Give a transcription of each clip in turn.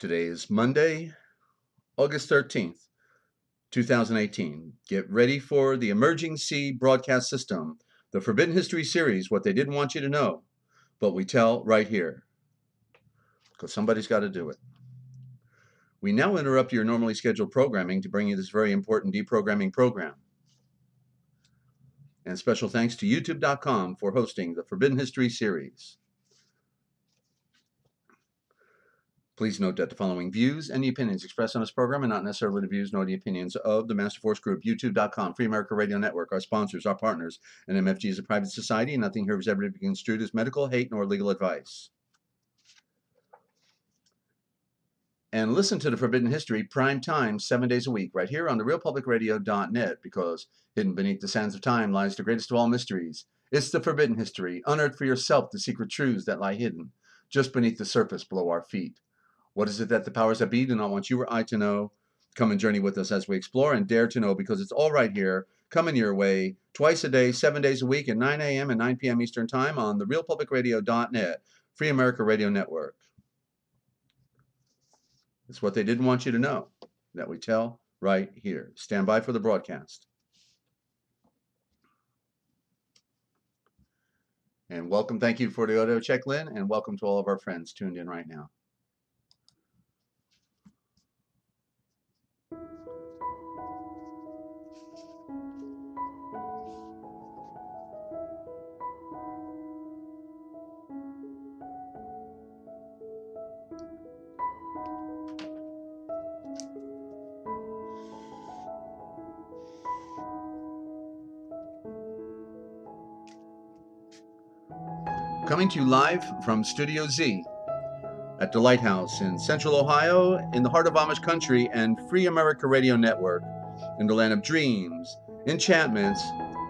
Today is Monday, August 13th, 2018. Get ready for the Emerging Sea broadcast system, the Forbidden History series, what they didn't want you to know, but we tell right here, because somebody's got to do it. We now interrupt your normally scheduled programming to bring you this very important deprogramming program. And special thanks to YouTube.com for hosting the Forbidden History series. Please note that the following views and the opinions expressed on this program are not necessarily the views nor the opinions of the Master Force Group, YouTube.com, Free America Radio Network, our sponsors, our partners, and MFG is a private society, and nothing here is ever to be construed as medical, hate, nor legal advice. And listen to the Forbidden History prime time 7 days a week right here on the realpublicradio.net, because hidden beneath the sands of time lies the greatest of all mysteries. It's the Forbidden History. Unearth for yourself the secret truths that lie hidden just beneath the surface below our feet. What is it that the powers that be do not want you or I to know? Come and journey with us as we explore and dare to know, because it's all right here, coming your way, twice a day, 7 days a week at 9 a.m. and 9 p.m. Eastern Time on the realpublicradio.net, Free America Radio Network. It's what they didn't want you to know that we tell right here. Stand by for the broadcast. And welcome, thank you for the audio check, Lynn, and welcome to all of our friends tuned in right now. Coming to you live from Studio Z at the Lighthouse in Central Ohio, in the heart of Amish country, and Free America Radio Network, in the land of dreams, enchantments,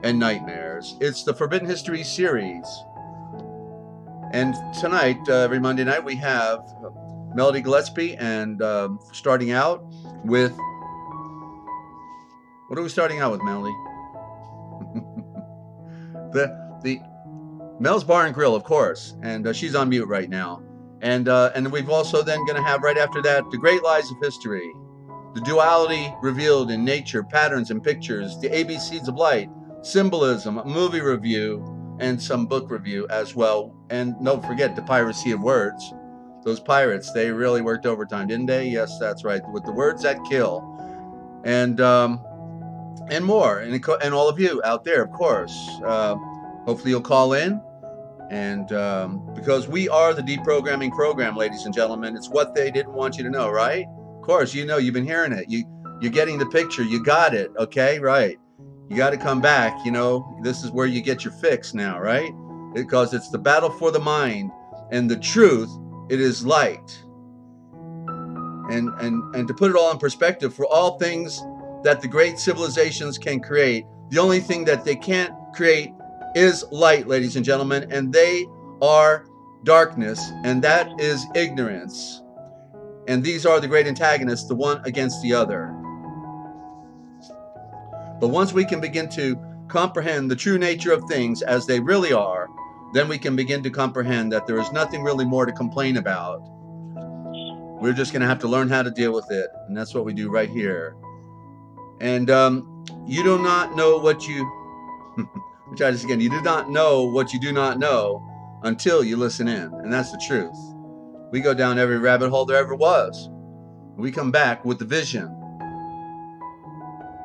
and nightmares. It's the Forbidden History series. And tonight, every Monday night, we have Melody Gillespie, and starting out with, what are we starting out with, Melody? the Mel's Bar and Grill, of course, and she's on mute right now. And we've also then going to have right after that the Great Lies of History, the duality revealed in nature, patterns and pictures, the ABCs of light, symbolism, a movie review, and some book review as well. And don't forget the piracy of words. Those pirates, they really worked overtime, didn't they? Yes, that's right, with the words that kill, and more, and all of you out there, of course. Hopefully you'll call in. And because we are the deprogramming program, ladies and gentlemen, it's what they didn't want you to know, right? Of course, you know, you've been hearing it. You're getting the picture. You got it. Okay, right. You got to come back. You know, this is where you get your fix now, right? Because it's the battle for the mind, and the truth, it is light. And to put it all in perspective, for all things that the great civilizations can create, the only thing that they can't create is light, ladies and gentlemen, and they are darkness, and that is ignorance. And these are the great antagonists, the one against the other. But once we can begin to comprehend the true nature of things as they really are, then we can begin to comprehend that there is nothing really more to complain about. We're just going to have to learn how to deal with it, and that's what we do right here. And you do not know what you... I'll try this again. You do not know what you do not know until you listen in. And that's the truth. We go down every rabbit hole there ever was. We come back with the vision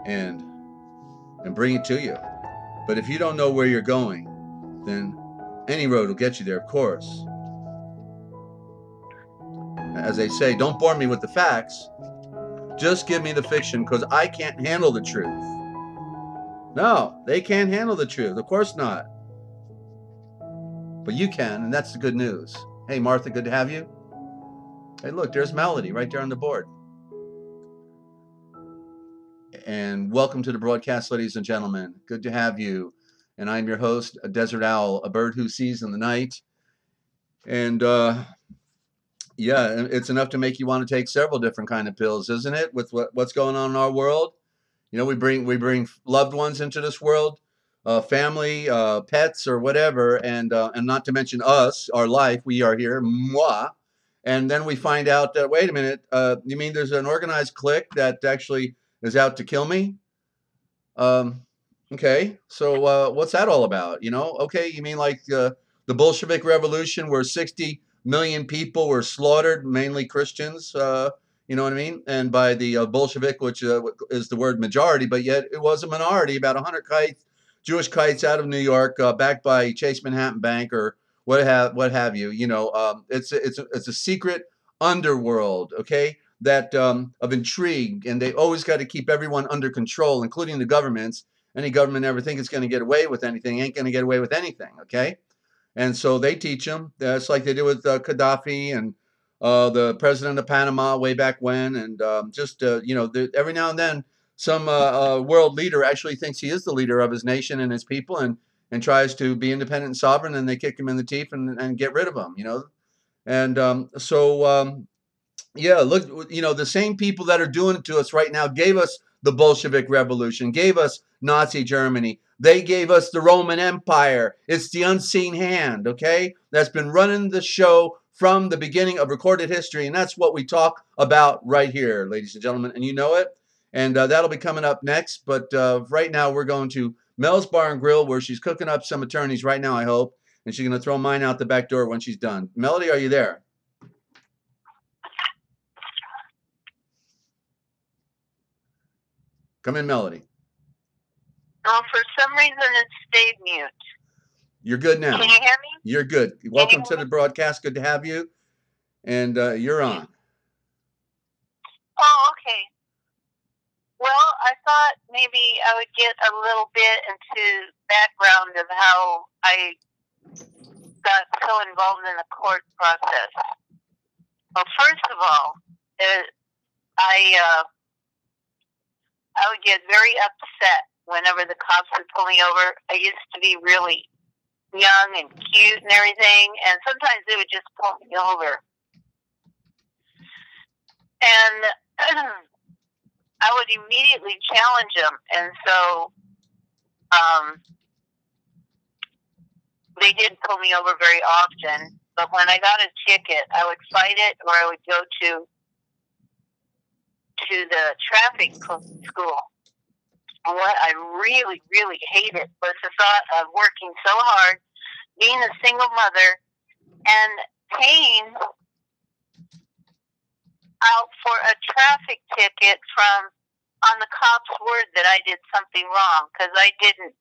and bring it to you. But if you don't know where you're going, then any road will get you there, of course. As they say, don't bore me with the facts. Just give me the fiction, because I can't handle the truth. No, they can't handle the truth. Of course not. But you can, and that's the good news. Hey, Martha, good to have you. Hey, look, there's Melody right there on the board. And welcome to the broadcast, ladies and gentlemen. Good to have you. And I'm your host, a desert owl, a bird who sees in the night. And yeah, it's enough to make you want to take several different kind of pills, isn't it? With what's going on in our world. You know, we bring loved ones into this world, family, pets, or whatever, and not to mention us, our life. We are here, moi, And then we find out that, wait a minute, you mean there's an organized clique that actually is out to kill me? Um, okay, so what's that all about? Okay, you mean like the Bolshevik Revolution, where 60 million people were slaughtered, mainly Christians. You know what I mean? And by the Bolshevik, which is the word majority, but yet it was a minority, about 100 kites, Jewish kites out of New York, backed by Chase Manhattan Bank or what have you. It's a secret underworld. Okay, that of intrigue, and they always got to keep everyone under control, including the governments. Any government ever think it's going to get away with anything ain't going to get away with anything. Okay, and so they teach them. It's like they did with Gaddafi and the president of Panama way back when, and every now and then some world leader actually thinks he is the leader of his nation and his people, and tries to be independent and sovereign, and they kick him in the teeth and get rid of him. And yeah, look, the same people that are doing it to us right now gave us the Bolshevik Revolution, gave us Nazi Germany. They gave us the Roman Empire. It's the unseen hand, okay, that's been running the show from the beginning of recorded history. And that's what we talk about right here, ladies and gentlemen. And you know it. And that'll be coming up next. But right now, we're going to Mel's Bar and Grill, where she's cooking up some attorneys right now, I hope. And she's going to throw mine out the back door when she's done. Melody, are you there? Come in, Melody. Oh, for some reason it stayed mute. You're good now. Can you hear me? You're good. Welcome to the broadcast. Good to have you. And you're on. Oh, okay. Well, I thought maybe I would get a little bit into background of how I got so involved in the court process. Well, first of all, I would get very upset whenever the cops would pull me over. I used to be really young and cute and everything, and sometimes they would just pull me over. And I would immediately challenge them, and so they did pull me over very often. But when I got a ticket, I would fight it, or I would go to the traffic school. And what I really, really hated was the thought of working so hard, being a single mother, and paying out for a traffic ticket on the cop's word that I did something wrong, because I didn't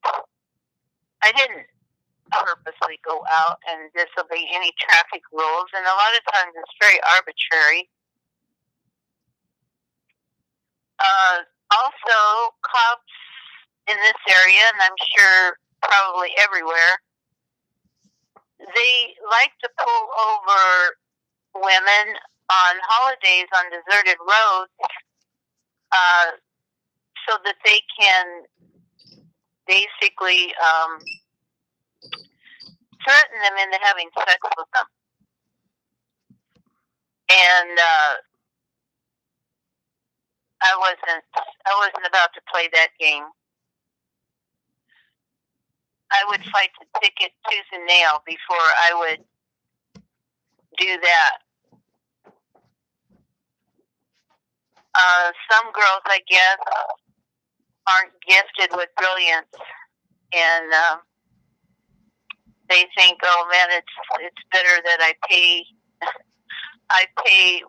purposely go out and disobey any traffic rules, and a lot of times it's very arbitrary. Also, cops in this area, and I'm sure probably everywhere, they like to pull over women on holidays on deserted roads so that they can basically threaten them into having sex with them. And I wasn't about to play that game. I would fight the ticket tooth and nail before I would do that. Some girls, I guess, aren't gifted with brilliance, and they think, "Oh man, it's better that I pay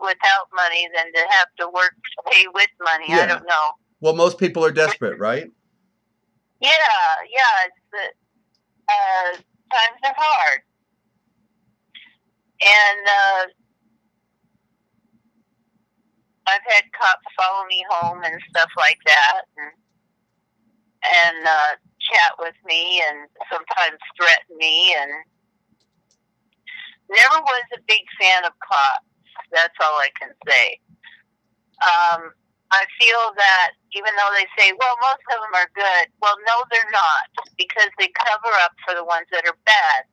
without money than to have to work to pay with money." Yeah. I don't know. Well, most people are desperate, right? Yeah. Times are hard, and I've had cops follow me home and stuff like that, and chat with me, and sometimes threaten me, and never was a big fan of cops. That's all I can say. I feel that even though they say, well, most of them are good, well, no, they're not, because they cover up for the ones that are bad.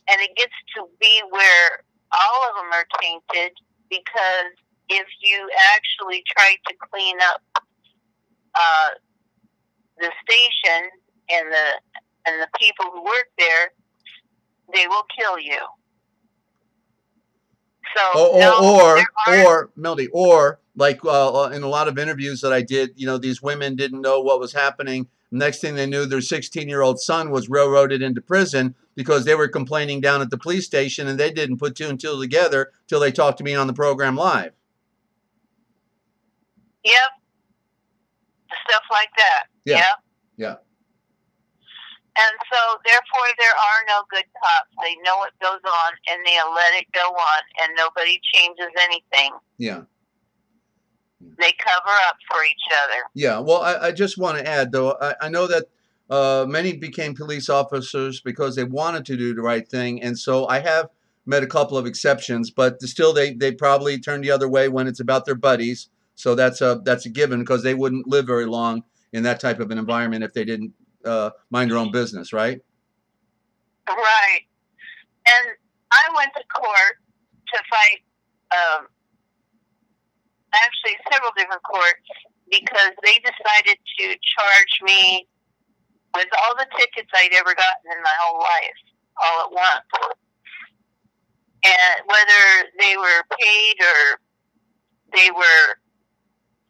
And it gets to be where all of them are tainted, because if you actually try to clean up the station and the people who work there, they will kill you. So no, there aren't. or Melody, or like in a lot of interviews that I did, you know, these women didn't know what was happening. Next thing they knew, their 16-year-old son was railroaded into prison because they were complaining down at the police station, and they didn't put two and two together till they talked to me on the program live. Yep, stuff like that. Yeah. Yep. Yeah. And so, therefore, there are no good cops. They know what goes on, and they'll let it go on, and nobody changes anything. Yeah. They cover up for each other. Yeah. Well, I just want to add, though, I know that many became police officers because they wanted to do the right thing. And so I have met a couple of exceptions, but still they probably turn the other way when it's about their buddies. So that's a given, because they wouldn't live very long in that type of an environment if they didn't mind their own business, right? Right. And I went to court to fight, actually several different courts, because they decided to charge me with all the tickets I'd ever gotten in my whole life, all at once. And whether they were paid or they were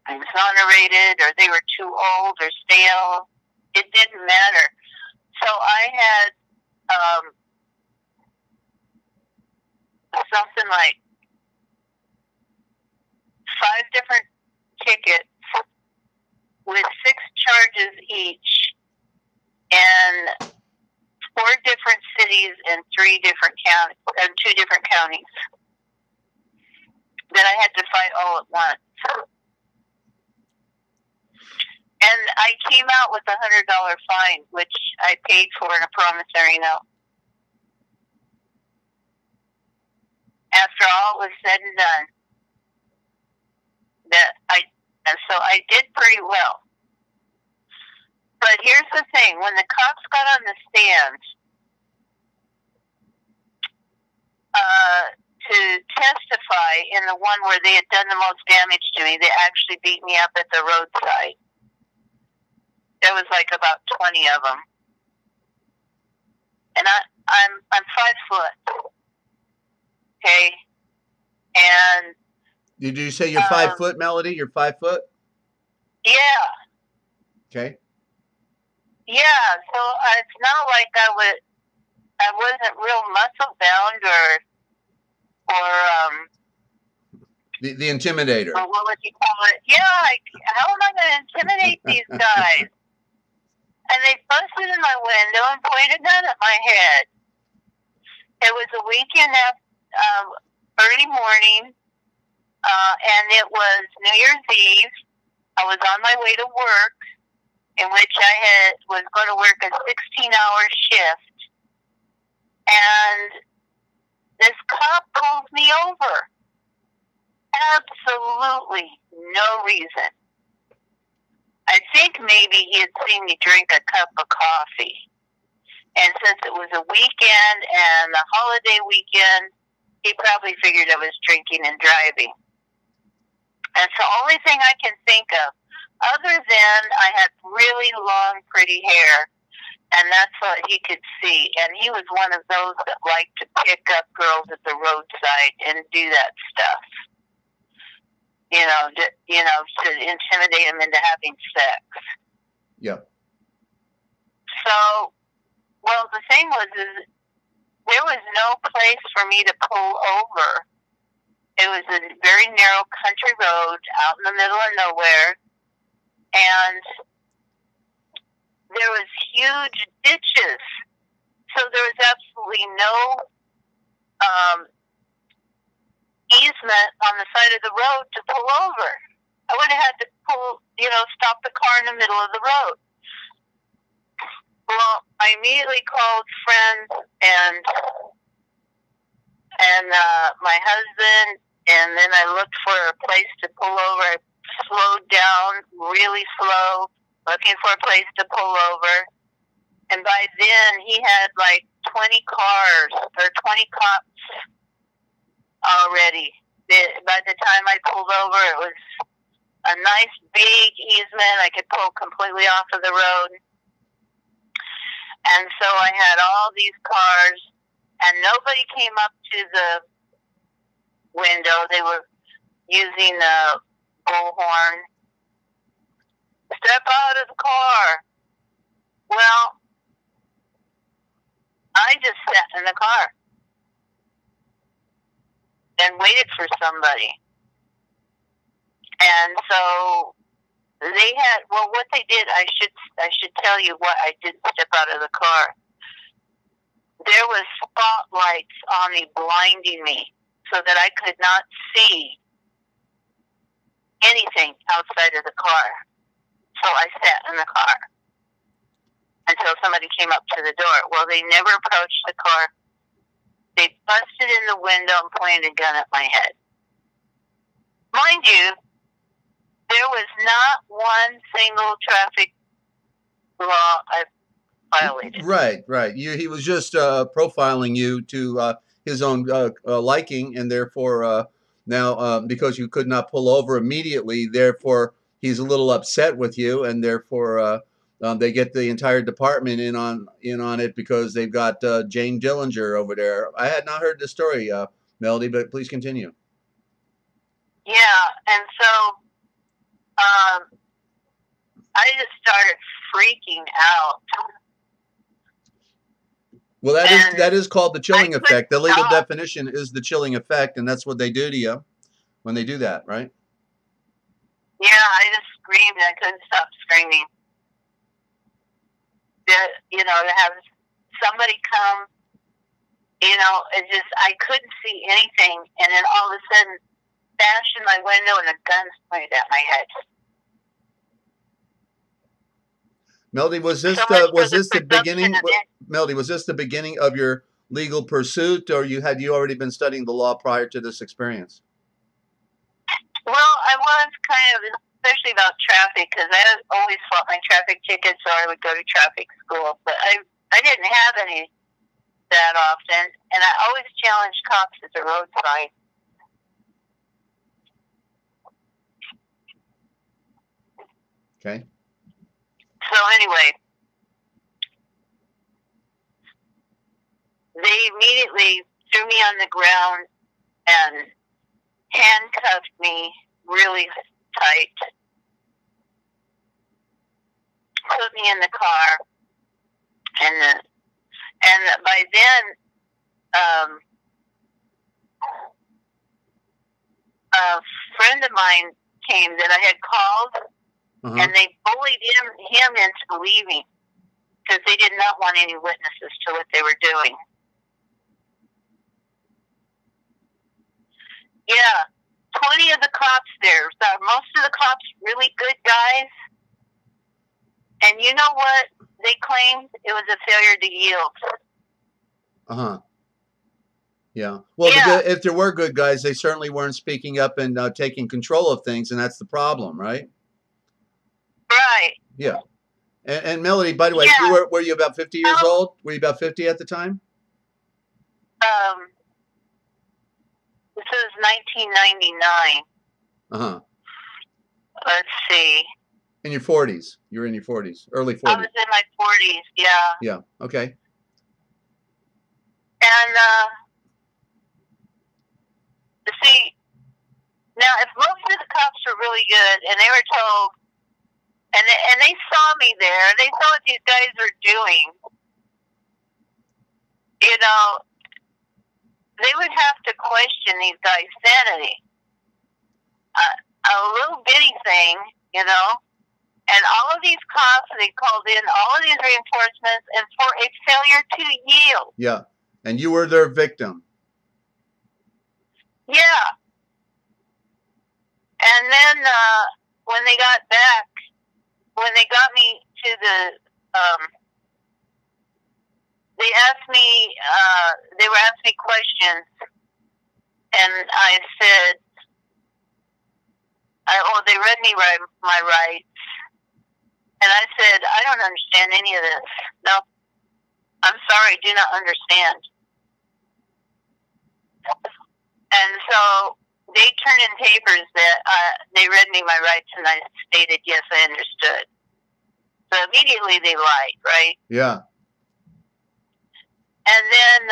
exonerated or they were too old or stale, it didn't matter. So I had something like 5 different tickets with 6 charges each, and 4 different cities and 3 different counties, and 2 different counties that I had to fight all at once. And I came out with $100 fine, which I paid for in a promissory note. After all was said and done, and so I did pretty well. But here's the thing: when the cops got on the stand to testify in the one where they had done the most damage to me, they actually beat me up at the roadside. There was like about 20 of them, and I'm 5 foot. Okay, and Did you say you're 5 foot, Melody? You're 5 foot? Yeah. Okay. Yeah, so it's not like I wasn't real muscle bound or the intimidator. Or what would you call it? Yeah, how am I going to intimidate these guys? And they busted in my window and pointed gun at my head. It was a weekend early morning, and it was New Year's Eve. I was on my way to work, in which I was going to work a 16-hour shift, and this cop pulled me over. Absolutely no reason. I think maybe he had seen me drink a cup of coffee, and since it was a weekend and a holiday weekend, he probably figured I was drinking and driving. And so the only thing I can think of, other than I had really long, pretty hair, and that's what he could see. And he was one of those that liked to pick up girls at the roadside and do that stuff. To intimidate them into having sex. Yeah. So, well, the thing was, there was no place for me to pull over. It was a very narrow country road out in the middle of nowhere, and there was huge ditches. So there was absolutely no easement on the side of the road to pull over. I would have had to stop the car in the middle of the road. Well, I immediately called friends and my husband, and then I looked for a place to pull over. I slowed down really slow, looking for a place to pull over. And by then, he had like 20 cars or 20 cops already. By the time I pulled over, it was a nice big easement. I could pull completely off of the road. And so I had all these cars, and nobody came up to the window. They were using a bullhorn. Step out of the car. Well, I just sat in the car and waited for somebody. And so they had, well, what they did, I should tell you what I did step out of the car. There was spotlights on me blinding me so that I could not see anything outside of the car. So I sat in the car until somebody came up to the door. Well, they never approached the car. They busted in the window and pointed a gun at my head. Mind you, there was not one single traffic law I violated. Right. He was just profiling you to his own liking, and therefore now because you could not pull over immediately, therefore he's a little upset with you, and therefore they get the entire department in on it because they've got Jane Dillinger over there. I had not heard the story, Melody, but please continue. Yeah, and so I just started freaking out. Well, that is called the chilling effect. The legal definition is the chilling effect, and that's what they do to you when they do that, right? Yeah, I just screamed. I couldn't stop screaming. To have somebody come, it just, I couldn't see anything, and then all of a sudden, bash in my window and a gun's pointed at my head. Melody, was this the beginning? Melody, was this the beginning of your legal pursuit, or had you already been studying the law prior to this experience? Well, I was kind of, especially about traffic, because I always fought my traffic tickets, or I would go to traffic school. But I didn't have any that often, and I always challenged cops at the roadside. Okay. So anyway, they immediately threw me on the ground and handcuffed me really tight, put me in the car, and by then, a friend of mine came that I had called. Uh-huh. And they bullied him into leaving because they did not want any witnesses to what they were doing. Yeah, 20 of the cops there. So most of the cops really good guys. And you know what they claimed? It was a failure to yield. Uh-huh. Yeah. Well, yeah. If there were good guys, they certainly weren't speaking up and taking control of things, and that's the problem, right? Right. Yeah. And Melody, by the way, yeah. Were you about 50 years old? Were you about 50 at the time? This is 1999. Uh-huh. Let's see. In your 40s. You were in your 40s, early 40s. I was in my 40s, yeah. Yeah, okay. And, see, now if most of the cops were really good and they were told, and they saw me there, they saw what these guys were doing, they would have to question these guys' sanity. A little bitty thing, and all of these cops, they called in all of these reinforcements, and for a failure to yield. Yeah, and you were their victim. Yeah. And then when they got back, when they got me to the, they were asking me questions, and I said, they read me my rights, and I said, I don't understand any of this. No, I'm sorry, do not understand. And so they turned in papers that they read me my rights, and I stated, yes, I understood. So immediately they lied, right? Yeah. And then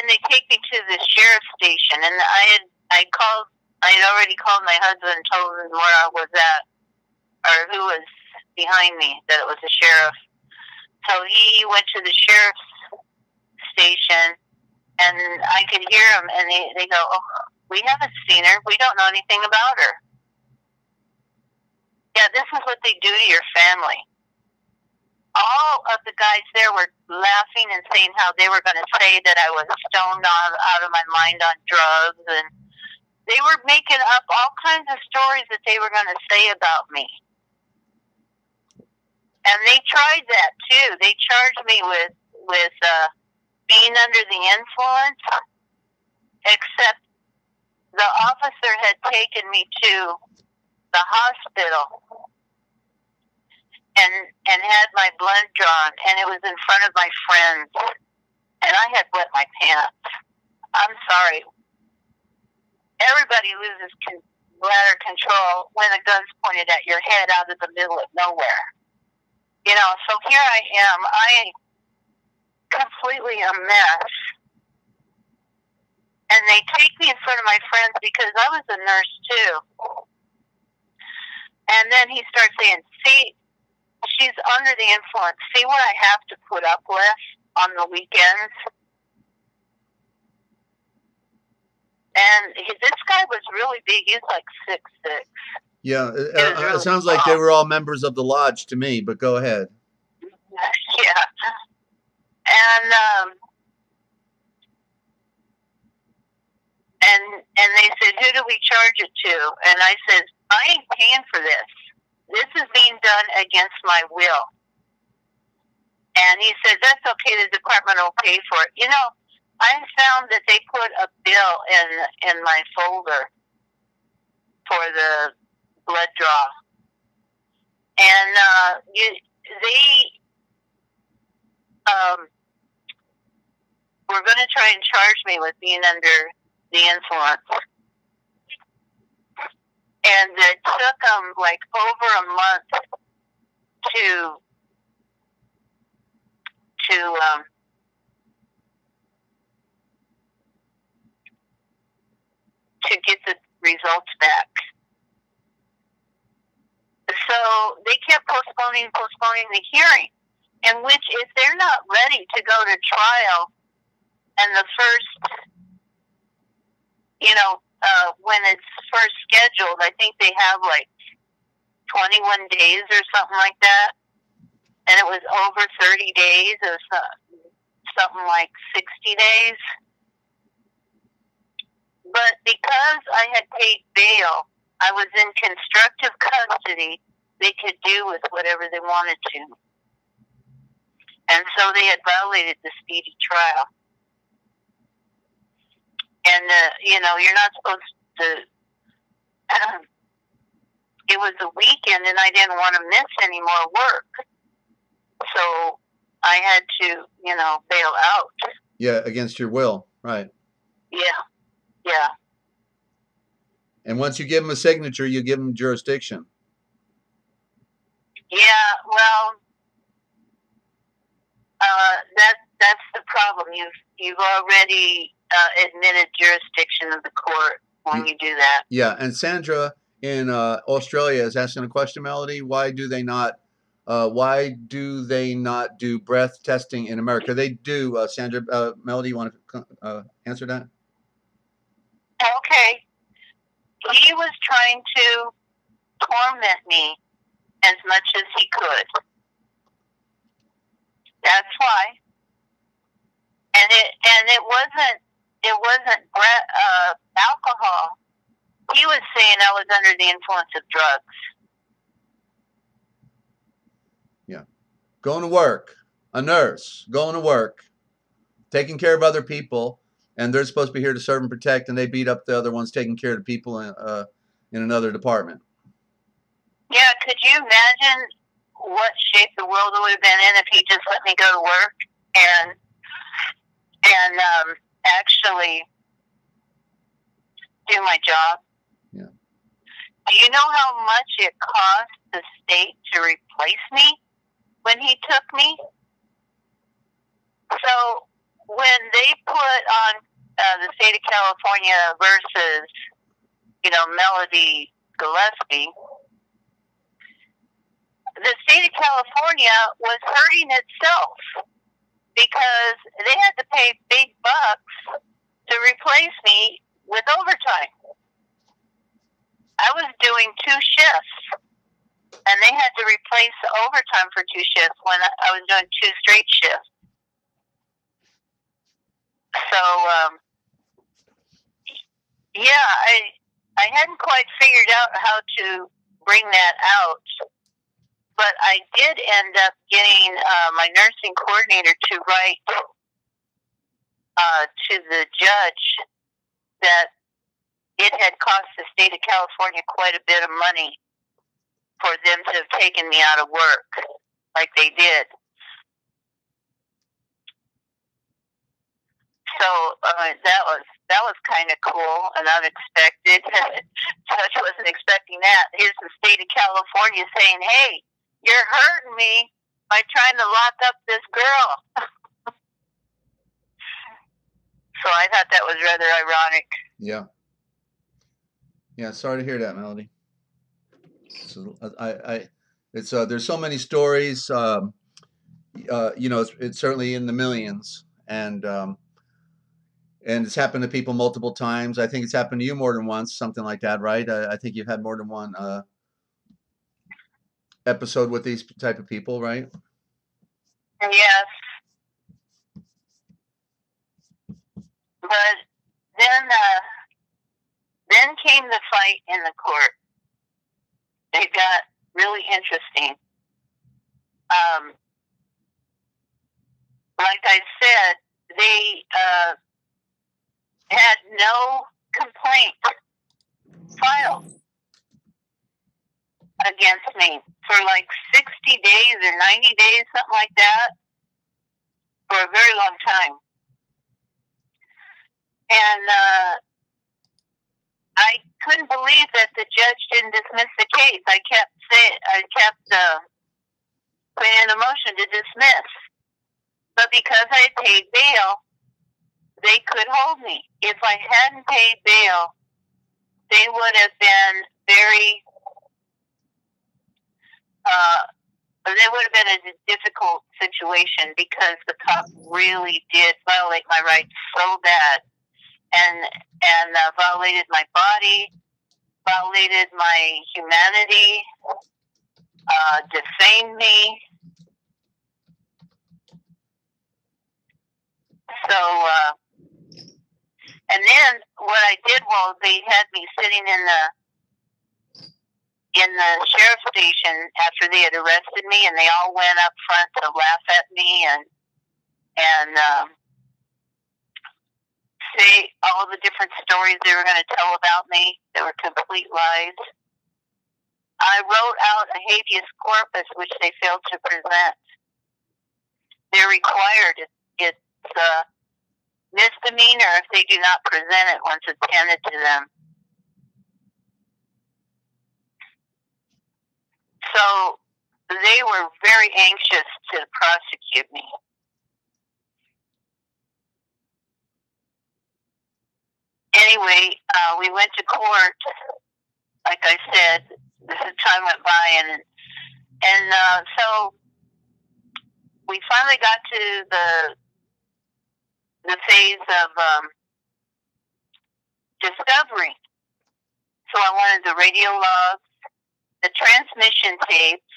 they take me to the sheriff's station, and I had already called my husband and told him where I was at, or who was behind me, that it was a sheriff. So he went to the sheriff's station, and I could hear him, and they go, "Oh, we haven't seen her. We don't know anything about her." Yeah, this is what they do to your family. All of the guys there were laughing and saying how they were going to say that I was stoned out of my mind on drugs, and they were making up all kinds of stories that they were going to say about me. And they tried that too. They charged me with being under the influence, except the officer had taken me to the hospital and had my blood drawn, and it was in front of my friends, and I had wet my pants. I'm sorry. Everybody loses bladder control when a gun's pointed at your head out of the middle of nowhere. You know, so here I am. I am completely a mess. And they take me in front of my friends because I was a nurse too. And then he starts saying, "See, she's under the influence. See what I have to put up with on the weekends." And this guy was really big. He was like 6'6". Yeah, Really it sounds like they were all members of the lodge to me, but go ahead. Yeah. And they said, "Who do we charge it to?" And I said, "I ain't paying for this. This is being done against my will." And he said, "That's okay. The department will pay for it." You know, I found that they put a bill in my folder for the blood draw, and they were going to try and charge me with being under the influence. And it took them like over a month to get the results back. So they kept postponing the hearing, in which if they're not ready to go to trial, and the first, when it's first scheduled, I think they have like 21 days or something like that, and it was over 30 days. It was something like 60 days. But because I had paid bail, I was in constructive custody. They could do with whatever they wanted to. And so they had violated the speedy trial. And, you're not supposed to, it was a weekend and I didn't want to miss any more work. So I had to, bail out. Yeah, against your will, right. Yeah. And once you give them a signature, you give them jurisdiction. Yeah, well, that's the problem. You've already admitted jurisdiction of the court when you do that. Yeah, and Sandra in Australia is asking a question, Melody. Why do they not do breath testing in America? They do. Sandra, Melody, you want to answer that? Okay. He was trying to torment me as much as he could. That's why. And it wasn't alcohol. He was saying I was under the influence of drugs. Yeah. Going to work, a nurse, going to work, taking care of other people, and they're supposed to be here to serve and protect, and they beat up the other ones taking care of the people in another department. Yeah, could you imagine what shape the world would have been in if he just let me go to work and actually do my job? Yeah. Do you know how much it cost the state to replace me when he took me? So when they put on the state of California versus, Melody Gillespie, the state of California was hurting itself because they had to pay big bucks to replace me with overtime. I was doing 2 shifts, and they had to replace the overtime for 2 shifts when I was doing 2 straight shifts. So, yeah, I hadn't quite figured out how to bring that out, but I did end up getting my nursing coordinator to write to the judge that it had cost the state of California quite a bit of money for them to have taken me out of work like they did. So that was kind of cool and unexpected. Judge wasn't expecting that. Here's the state of California saying, "Hey, you're hurting me by trying to lock up this girl." So I thought that was rather ironic. Yeah. Yeah. Sorry to hear that, Melody. So it's there's so many stories. It's certainly in the millions, and it's happened to people multiple times. I think it's happened to you more than once, something like that, right? I think you've had more than one episode with these type of people, right? Yes. But then came the fight in the court. It got really interesting. Like I said, they had no complaint filed against me for like 60 days or 90 days, something like that, for a very long time. And I couldn't believe that the judge didn't dismiss the case. I kept putting in a motion to dismiss. But because I had paid bail, they could hold me. If I hadn't paid bail, they would have been in a difficult situation because the cop really did violate my rights so bad, and violated my body, violated my humanity, defamed me. So, and then what I did was they had me sitting in the sheriff's station after they had arrested me, and they all went up front to laugh at me and say all the different stories they were going to tell about me that were complete lies. I wrote out a habeas corpus, which they failed to present. They're required. It's misdemeanor if they do not present it once it's handed to them. So they were very anxious to prosecute me. Anyway, we went to court. Like I said, time went by, and so we finally got to the phase of discovery. So I wanted the radio logs, the transmission tapes,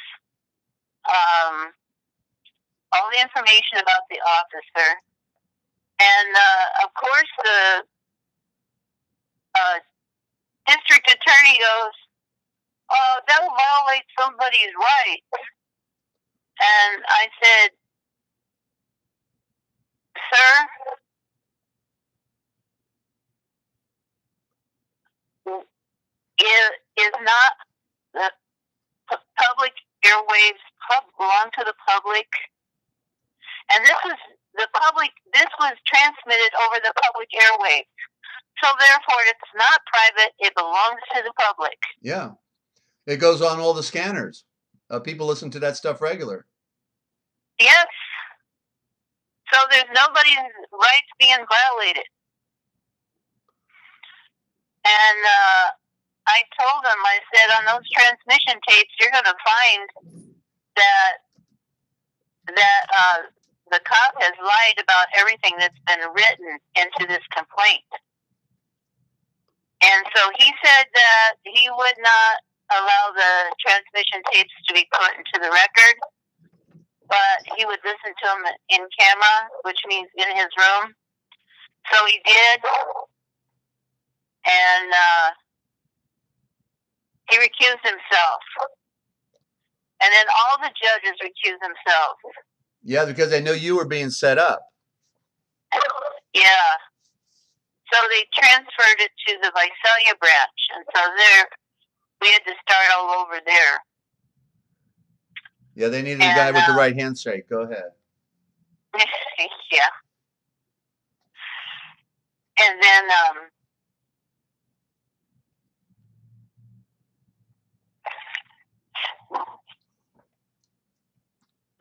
all the information about the officer, and of course the district attorney goes, "Oh, that will violate somebody's rights." And I said, "Sir, is not the public airwaves belong to the public? And this was transmitted over the public airwaves. So therefore, it's not private. It belongs to the public." Yeah. It goes on all the scanners. People listen to that stuff regular. Yes. So there's nobody's rights being violated. And I told him, I said, on those transmission tapes, you're going to find that the cop has lied about everything that's been written into this complaint. And so he said that he would not allow the transmission tapes to be put into the record, but he would listen to them in camera, which means in his room. So he did, and he recused himself. And then all the judges recused themselves. Yeah, because they knew you were being set up. Yeah. So they transferred it to the Visalia branch, and so there we had to start all over there. Yeah, they needed a guy with the right handshake. Go ahead. Yeah. And then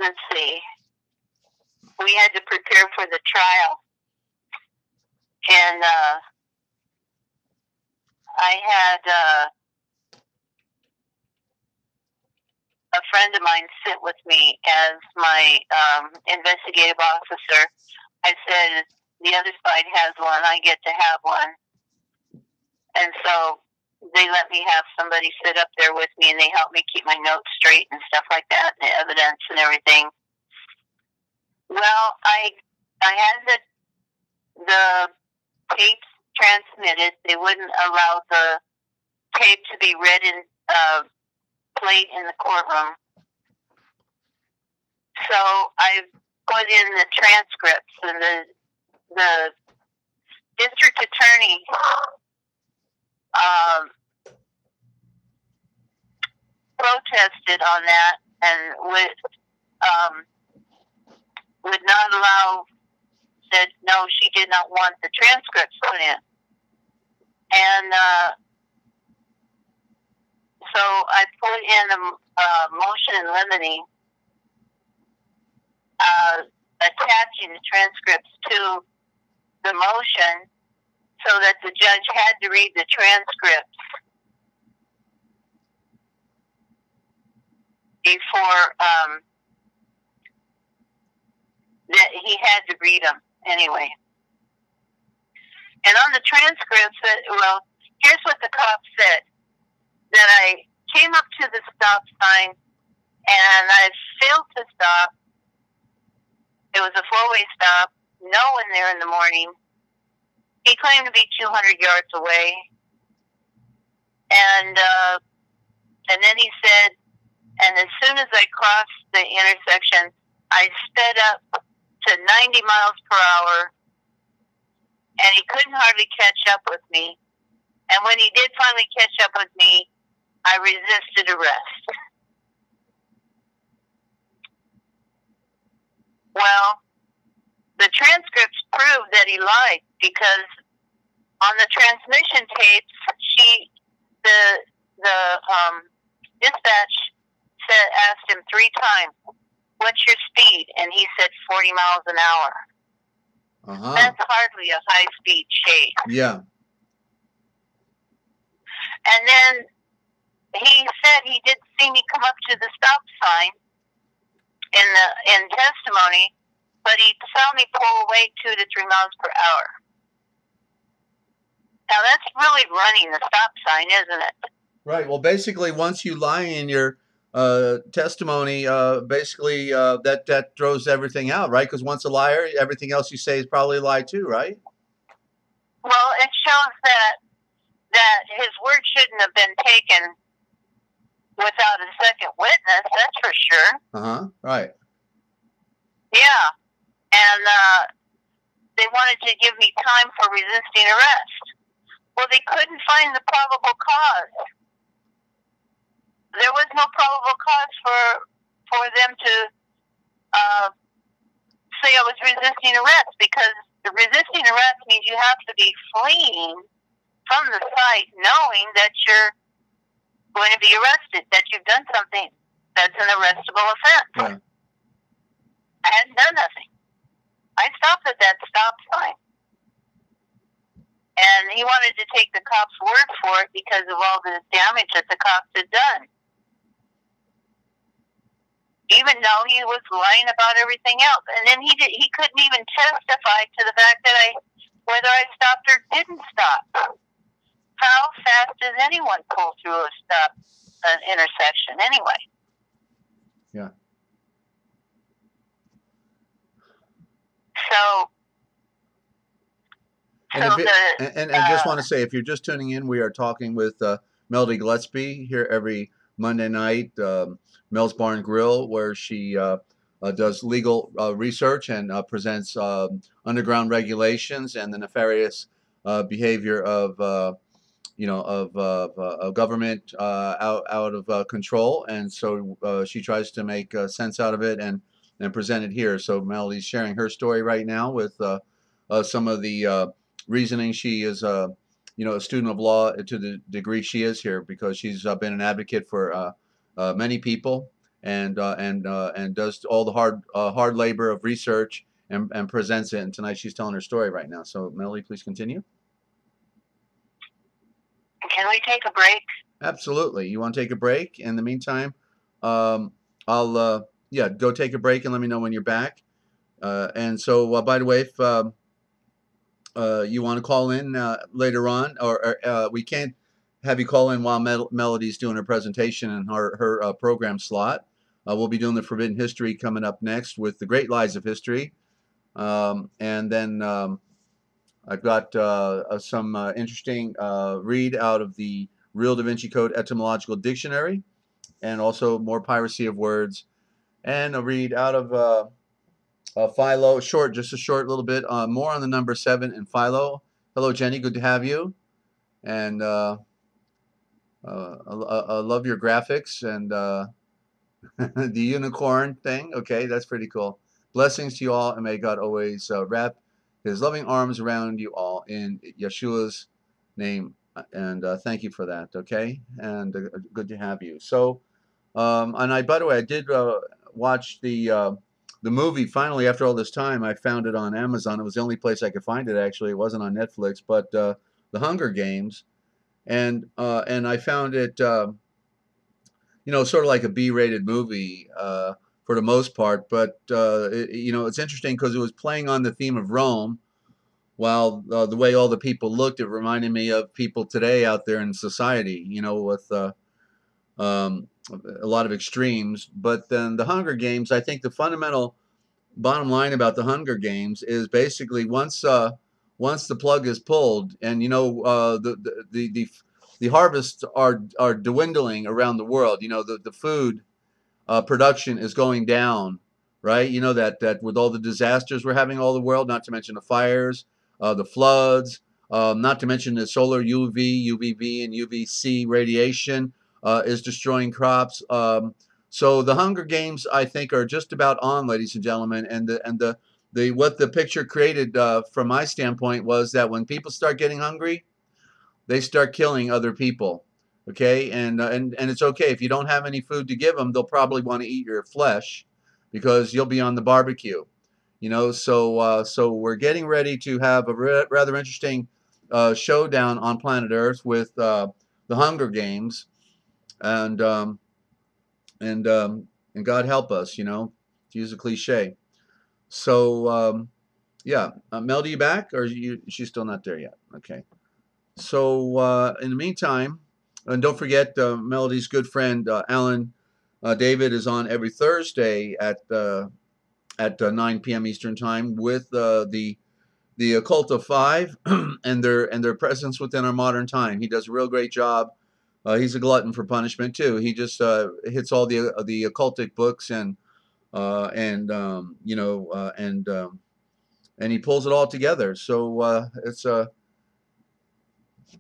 let's see. We had to prepare for the trial. And I had a friend of mine sit with me as my investigative officer. I said, the other side has one, I get to have one. And so they let me have somebody sit up there with me, and they helped me keep my notes straight and stuff like that, and the evidence and everything. Well, I had the tapes transmitted. They wouldn't allow the tape to be read in played in the courtroom. So I put in the transcripts, and the district attorney protested on that and would not allow, said no, she did not want the transcripts put in. And so I put in a motion in limine attaching the transcripts to the motion so that the judge had to read the transcripts before that he had to read them anyway. And on the transcripts, well, here's what the cop said, that I came up to the stop sign and I failed to stop. It was a four-way stop, no one there in the morning. He claimed to be 200 yards away. And then he said, and as soon as I crossed the intersection, I sped up to 90 miles per hour, and he couldn't hardly catch up with me. And when he did finally catch up with me, I resisted arrest. Well, the transcripts prove that he lied, because on the transmission tapes, the dispatch asked him 3 times, "What's your speed?" And he said 40 miles an hour. That's hardly a high-speed chase. Yeah. And then he said he did see me come up to the stop sign in testimony, but he saw me pull away 2 to 3 miles per hour. Now that's really running the stop sign, isn't it? Right. Well, basically, once you lie in your testimony, basically that throws everything out, right? Because once a liar, everything else you say is probably a lie too, right? Well, it shows that his word shouldn't have been taken without a second witness, that's for sure. Right. Yeah. And they wanted to give me time for resisting arrest. Well, they couldn't find the probable cause. There was no probable cause for them to say I was resisting arrest, because the resisting arrest means you have to be fleeing from the site knowing that you're going to be arrested, that you've done something that's an arrestable offense. Yeah. I hadn't done nothing. I stopped at that stop sign. And he wanted to take the cop's word for it because of all the damage that the cops had done. Even though he was lying about everything else. And then he couldn't even testify to the fact that whether I stopped or didn't stop. How fast does anyone pull through an intersection anyway? Yeah. And I just want to say, if you're just tuning in, we are talking with Melody Gillespie here every Monday night, Mel's Bar and Grill, where she does legal research and presents underground regulations and the nefarious behavior of government out of control. And so she tries to make sense out of it and present it here. So Melody's sharing her story right now with some of the reasoning. She is a student of law to the degree she is here, because she's been an advocate for many people and does all the hard labor of research and presents it. And tonight she's telling her story right now. So Melody, please continue. Can we take a break? Absolutely. You want to take a break? In the meantime, I'll go take a break and let me know when you're back. And so, by the way, if you want to call in later on, or we can't have you call in while Melody's doing her presentation and her program slot. We'll be doing the Forbidden History coming up next with the Great Lies of History. And then I've got some interesting read out of the Real Da Vinci Code Etymological Dictionary, and also more piracy of words, and a read out of Philo, just a short little bit, more on the number 7 in Philo. Hello, Jenny, good to have you. And I love your graphics and the unicorn thing. Okay, that's pretty cool. Blessings to you all, and may God always wrap His loving arms around you all in Yeshua's name. And thank you for that. Okay, and good to have you. So, and by the way, I did watch the movie finally after all this time. I found it on Amazon. It was the only place I could find it, actually. It wasn't on Netflix, but The Hunger Games, and I found it sort of like a B-rated movie for the most part, but it's interesting because it was playing on the theme of Rome, while the way all the people looked, it reminded me of people today out there in society, with a lot of extremes. But then the Hunger Games, I think the fundamental bottom line about the Hunger Games is basically once the plug is pulled, and the harvests are dwindling around the world. The food production is going down, right? That with all the disasters we're having all the world, not to mention the fires, the floods, not to mention the solar UV, UVB, and UVC radiation is destroying crops. So the Hunger Games, I think, are just about on, ladies and gentlemen. And what the picture created from my standpoint was that when people start getting hungry, they start killing other people. Okay, and it's okay if you don't have any food to give them. They'll probably want to eat your flesh because you'll be on the barbecue. So we're getting ready to have a rather interesting showdown on planet Earth with the Hunger Games, and God help us, to use a cliche. So yeah, Mel, are you back, or she's still not there yet? Okay. So in the meantime, and don't forget, Melody's good friend Alan David is on every Thursday at 9 p.m. Eastern Time with the Occult of Five and their presence within our modern time. He does a real great job. He's a glutton for punishment too. He just hits all the occultic books and he pulls it all together. So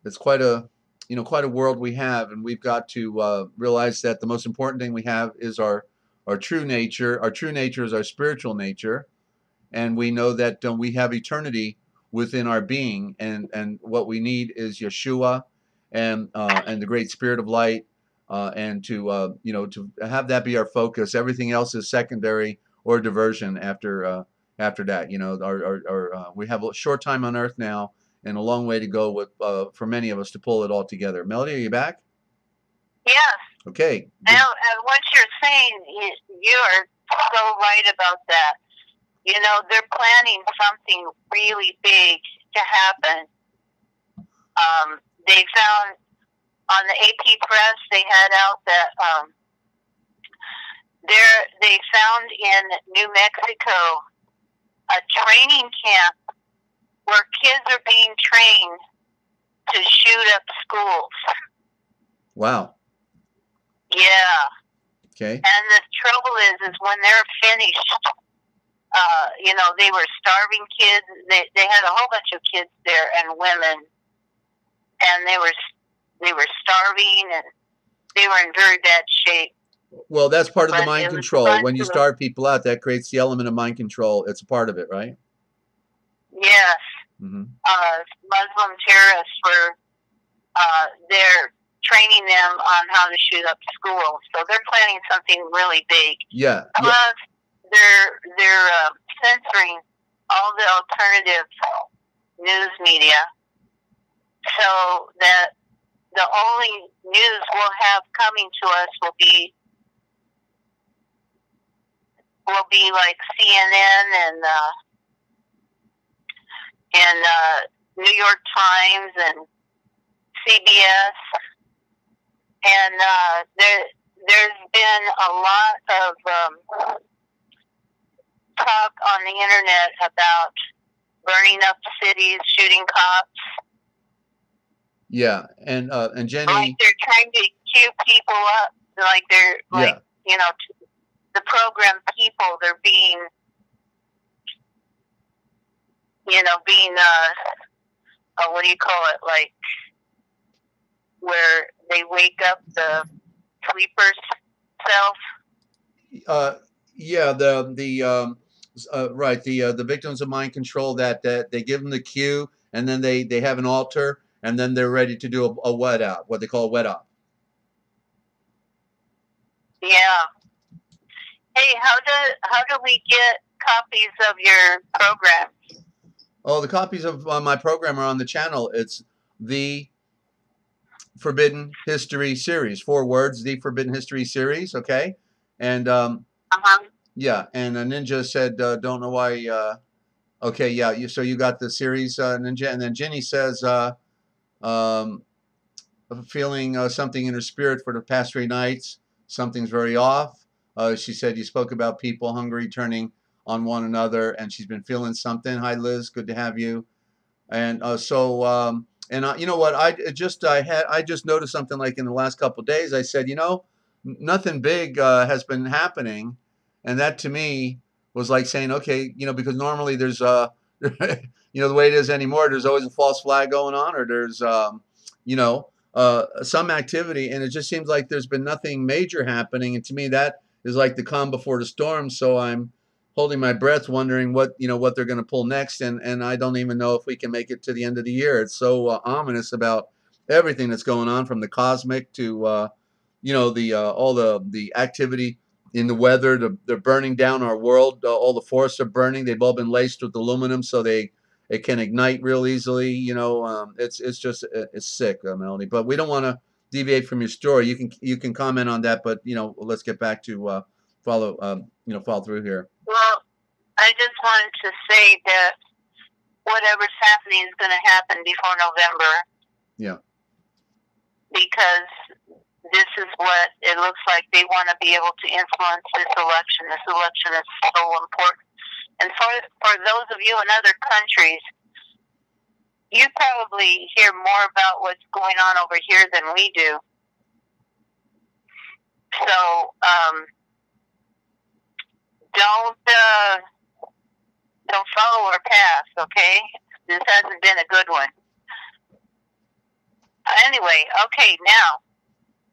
it's quite a world we have, and we've got to realize that the most important thing we have is our true nature. Our true nature is our spiritual nature, and we know that we have eternity within our being, and what we need is Yeshua and the Great Spirit of Light, and to have that be our focus. Everything else is secondary or diversion after after that. You know, we have a short time on Earth now and a long way to go with for many of us to pull it all together. Melody, are you back? Yes. Okay. Now, what you're saying, you are so right about that. You know, they're planning something really big to happen. They found on the AP Press, they had out that they found in New Mexico a training camp where kids are being trained to shoot up schools. Wow. Yeah. Okay. And the trouble is when they're finished, you know, they were starving kids. They had a whole bunch of kids there and women, and they were starving and they were in very bad shape. Well, that's part of the mind control. When you starve people out, that creates the element of mind control. It's a part of it, right? Yes. Mm-hmm. Muslim terrorists were they're training them on how to shoot up schools. So they're planning something really big. Yeah. Plus, they're censoring all the alternative news media, so that the only news we'll have coming to us will be like CNN and New York Times and CBS, and there's been a lot of talk on the internet about burning up cities, shooting cops. Yeah, and Jenny, like they're trying to cue people up, like they're like you know, the program people. They're being, you know, what do you call it? Like where they wake up the sleeper's self. Yeah, right, the victims of mind control, that they give them the cue, and then they have an altar, and then they're ready to do a wet out, what they call a wet out. Yeah. Hey, how do we get copies of your program? Oh, the copies of my program are on the channel. It's the Forbidden History Series. 4 words, the Forbidden History Series. Okay, and yeah, and Ninja said, don't know why. Okay, yeah, so you got the series, Ninja, and then Jenny says, feeling something in her spirit for the past 3 nights. Something's very off. She said you spoke about people hungry, turning on one another, and she's been feeling something. Hi, Liz, good to have you. And you know what? I just noticed something like in the last couple of days. I said, you know, nothing big has been happening, and that to me was like saying, okay, you know, because normally there's you know, the way it is anymore, there's always a false flag going on, or there's you know, some activity, and it just seems like there's been nothing major happening, and to me that is like the calm before the storm. So I'm holding my breath, wondering what they're going to pull next, and I don't even know if we can make it to the end of the year. It's so ominous about everything that's going on, from the cosmic to you know, the all the activity in the weather. They're burning down our world. All the forests are burning. They've all been laced with aluminum, so it can ignite real easily. You know, it's just it's sick, Melanie. But we don't want to deviate from your story. You can comment on that, but you know, let's get back to follow through here. Well, I just wanted to say that whatever's happening is going to happen before November. Yeah. Because this is what it looks like. They want to be able to influence this election. This election is so important. And for those of you in other countries, you probably hear more about what's going on over here than we do. So don't follow our path, okay? This hasn't been a good one. Anyway, okay, now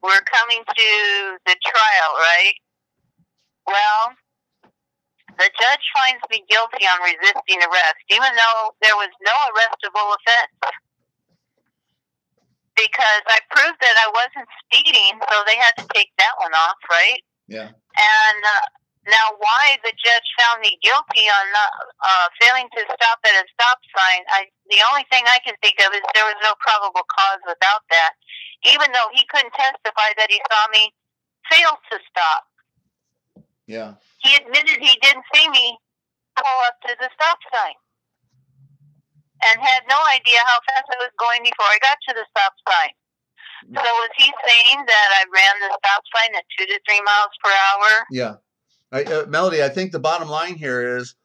we're coming to the trial, right? Well, the judge finds me guilty on resisting arrest, even though there was no arrestable offense. Because I proved that I wasn't speeding, so they had to take that one off, right? Yeah. And Now, why the judge found me guilty on not, failing to stop at a stop sign, the only thing I can think of is there was no probable cause without that, even though he couldn't testify that he saw me fail to stop. Yeah. He admitted he didn't see me pull up to the stop sign and had no idea how fast I was going before I got to the stop sign. So was he saying that I ran the stop sign at 2 to 3 miles per hour? Yeah. Melody, I think the bottom line here is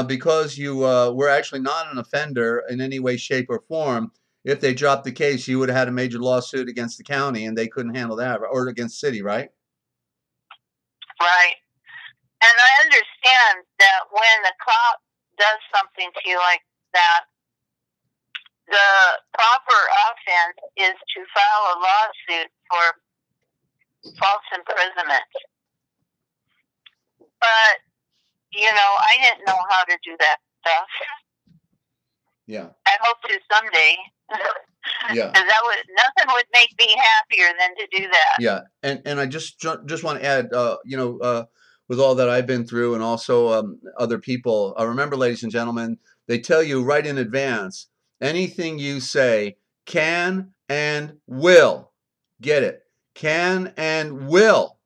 because you were actually not an offender in any way, shape, or form, if they dropped the case, you would have had a major lawsuit against the county, and they couldn't handle that, or against city, right? Right. And I understand that when a cop does something to you like that, the proper offense is to file a lawsuit for false imprisonment. But, you know, I didn't know how to do that stuff. Yeah. I hope to someday. Yeah. Because nothing would make me happier than to do that. Yeah. And I just want to add, with all that I've been through, and also other people, remember, ladies and gentlemen, they tell you right in advance, anything you say can and will, get it, can and will,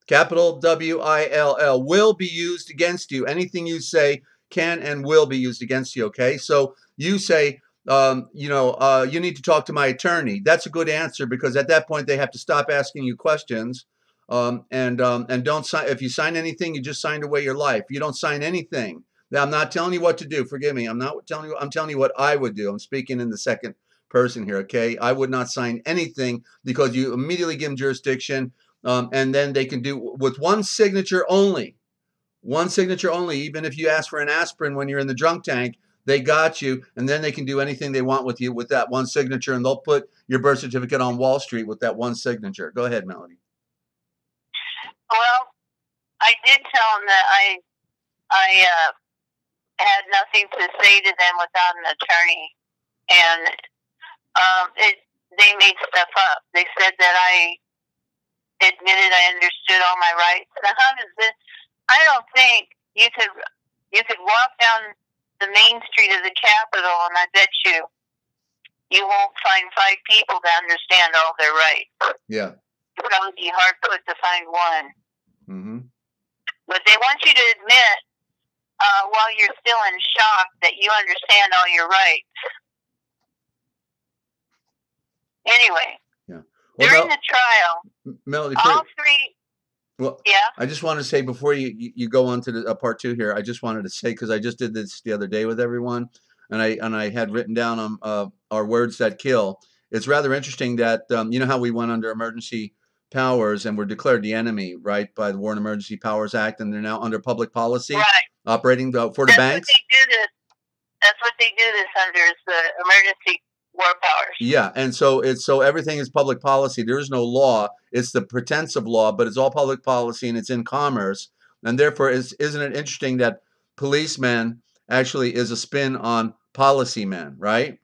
capital W-I-L-L, will be used against you. Anything you say can and will be used against you, okay? So you say, you need to talk to my attorney. That's a good answer, because at that point they have to stop asking you questions. And don't sign. If you sign anything, you just signed away your life. You don't sign anything. Now, I'm not telling you what to do. Forgive me. I'm not telling you. I'm telling you what I would do. I'm speaking in the second person here. Okay. I would not sign anything, because you immediately give them jurisdiction. And then they can do with one signature only. One signature only. Even if you ask for an aspirin when you're in the drunk tank, they got you, and then they can do anything they want with you with that one signature, and they'll put your birth certificate on Wall Street with that one signature. Go ahead, Melody. Well, I did tell them that I had nothing to say to them without an attorney, and they made stuff up. They said that I admitted I understood all my rights. Now, how does this? I don't think you could walk down the main street of the Capitol, and I bet you won't find 5 people that understand all their rights. Yeah. It would probably be hard put to find one. Mm-hmm. But they want you to admit, while you're still in shock, that you understand all your rights. Anyway, yeah. Well, during the trial, Melody, all 3. Well, yeah. I just want to say, before you go on to the part 2 here, I just wanted to say, because I just did this the other day with everyone, and I had written down our words that kill. It's rather interesting that you know how we went under emergency powers and were declared the enemy, right, by the War and Emergency Powers Act, and they're now under public policy, right, operating for the banks. That's what they do this under, is the emergency war powers. Yeah, and so everything is public policy. There is no law. It's the pretense of law, but it's all public policy, and it's in commerce. And therefore, isn't it interesting that policemen actually is a spin on policy men, right?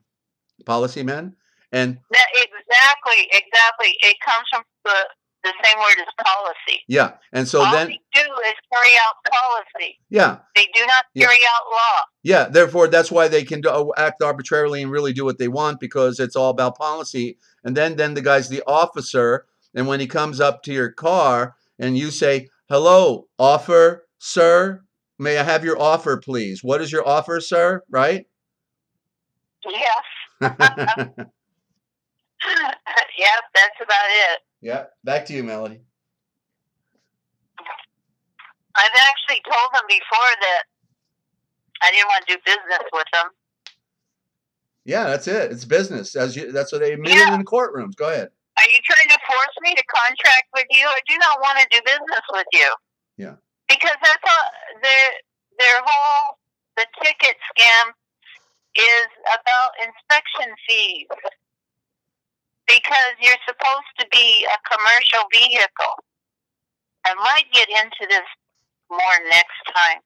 Policy men, and exactly. It comes from the same word as policy. Yeah, and so all then they do is carry out policy. Yeah, they do not carry out law. Yeah, therefore, that's why they can act arbitrarily and really do what they want, because it's all about policy. And then the guy's the officer, and when he comes up to your car and you say, "Hello, offer, sir, may I have your offer, please? What is your offer, sir?" Right? Yes. Yep, that's about it. Yeah, back to you, Melody. I've actually told them before that I didn't want to do business with them. Yeah, that's it. It's business. That's what they admitted in the courtrooms. Go ahead. Are you trying to force me to contract with you? I do not want to do business with you. Yeah. Because that's all, their whole, the ticket scam is about inspection fees. Because you're supposed to be a commercial vehicle. I might get into this more next time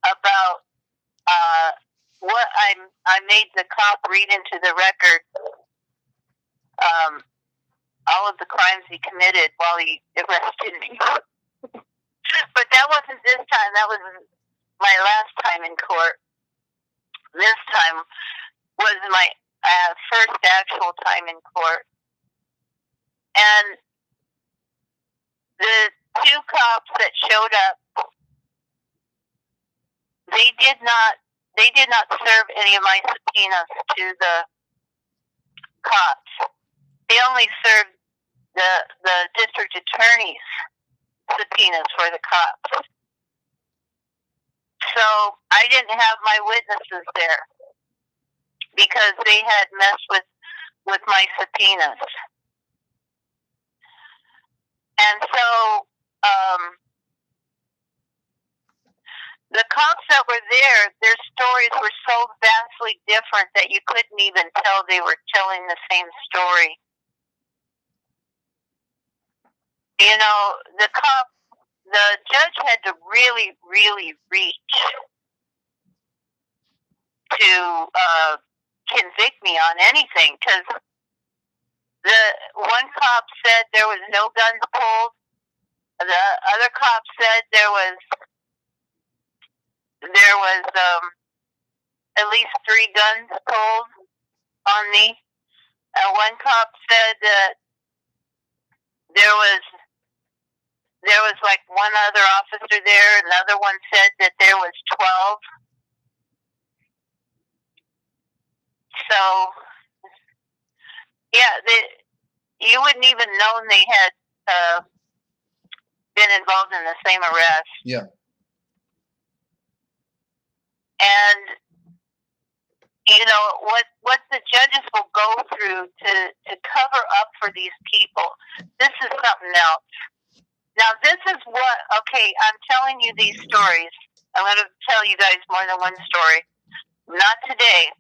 about what I made the cop read into the record, all of the crimes he committed while he arrested me. But that was wasn't this time. That was my last time in court. This time was my first actual time in court. And the two cops that showed up, they did not serve any of my subpoenas to the cops. They only served the district attorney's subpoenas for the cops. So I didn't have my witnesses there because they had messed with my subpoenas. And so the cops that were there, their stories were so vastly different that you couldn't even tell they were telling the same story. You know, the judge had to really, really reach to convict me on anything, because the one cop said there was no guns pulled. The other cop said there was at least 3 guns pulled on me. One cop said that there was like one other officer there. Another one said that there was 12. So, yeah, you wouldn't even known they had been involved in the same arrest. Yeah. And you know what the judges will go through to cover up for these people. This is something else. Now, this is what, okay, I'm telling you these stories. I'm going to tell you guys more than one story. Not today.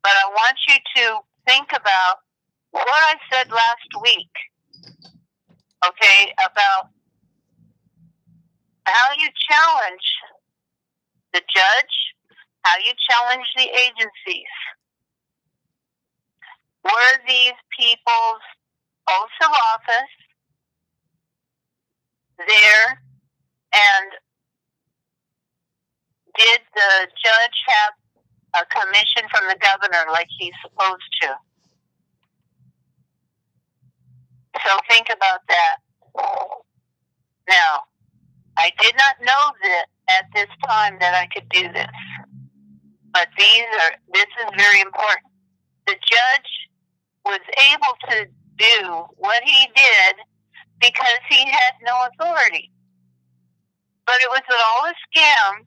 But I want you to think about what I said last week, okay, about how you challenge the judge, how you challenge the agencies. Were these people's oaths of office there, and did the judge have a commission from the governor like he's supposed to? So think about that. Now, I did not know that at this time that I could do this, but this is very important. The judge was able to do what he did because he had no authority. But it was all a scam,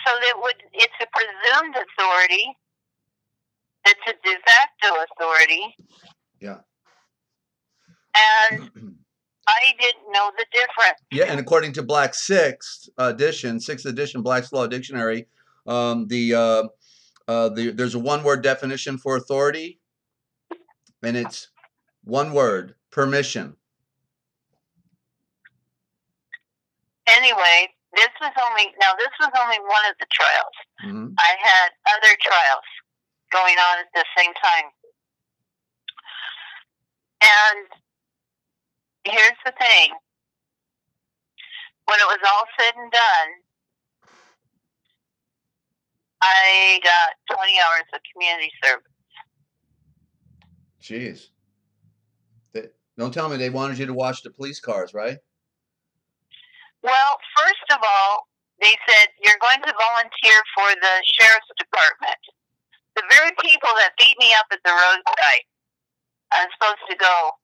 so that it's a presumed authority. It's a de facto authority. Yeah. And I didn't know the difference. Yeah, and according to Black's 6th edition Black's Law Dictionary, there's a one-word definition for authority, and it's one word: permission. Anyway, this was only one of the trials. Mm-hmm. I had other trials going on at the same time. And here's the thing. When it was all said and done, I got 20 hours of community service. Jeez. Don't tell me they wanted you to wash the police cars, right? Well, first of all, they said, you're going to volunteer for the sheriff's department. The very people that beat me up at the roadside, I'm supposed to go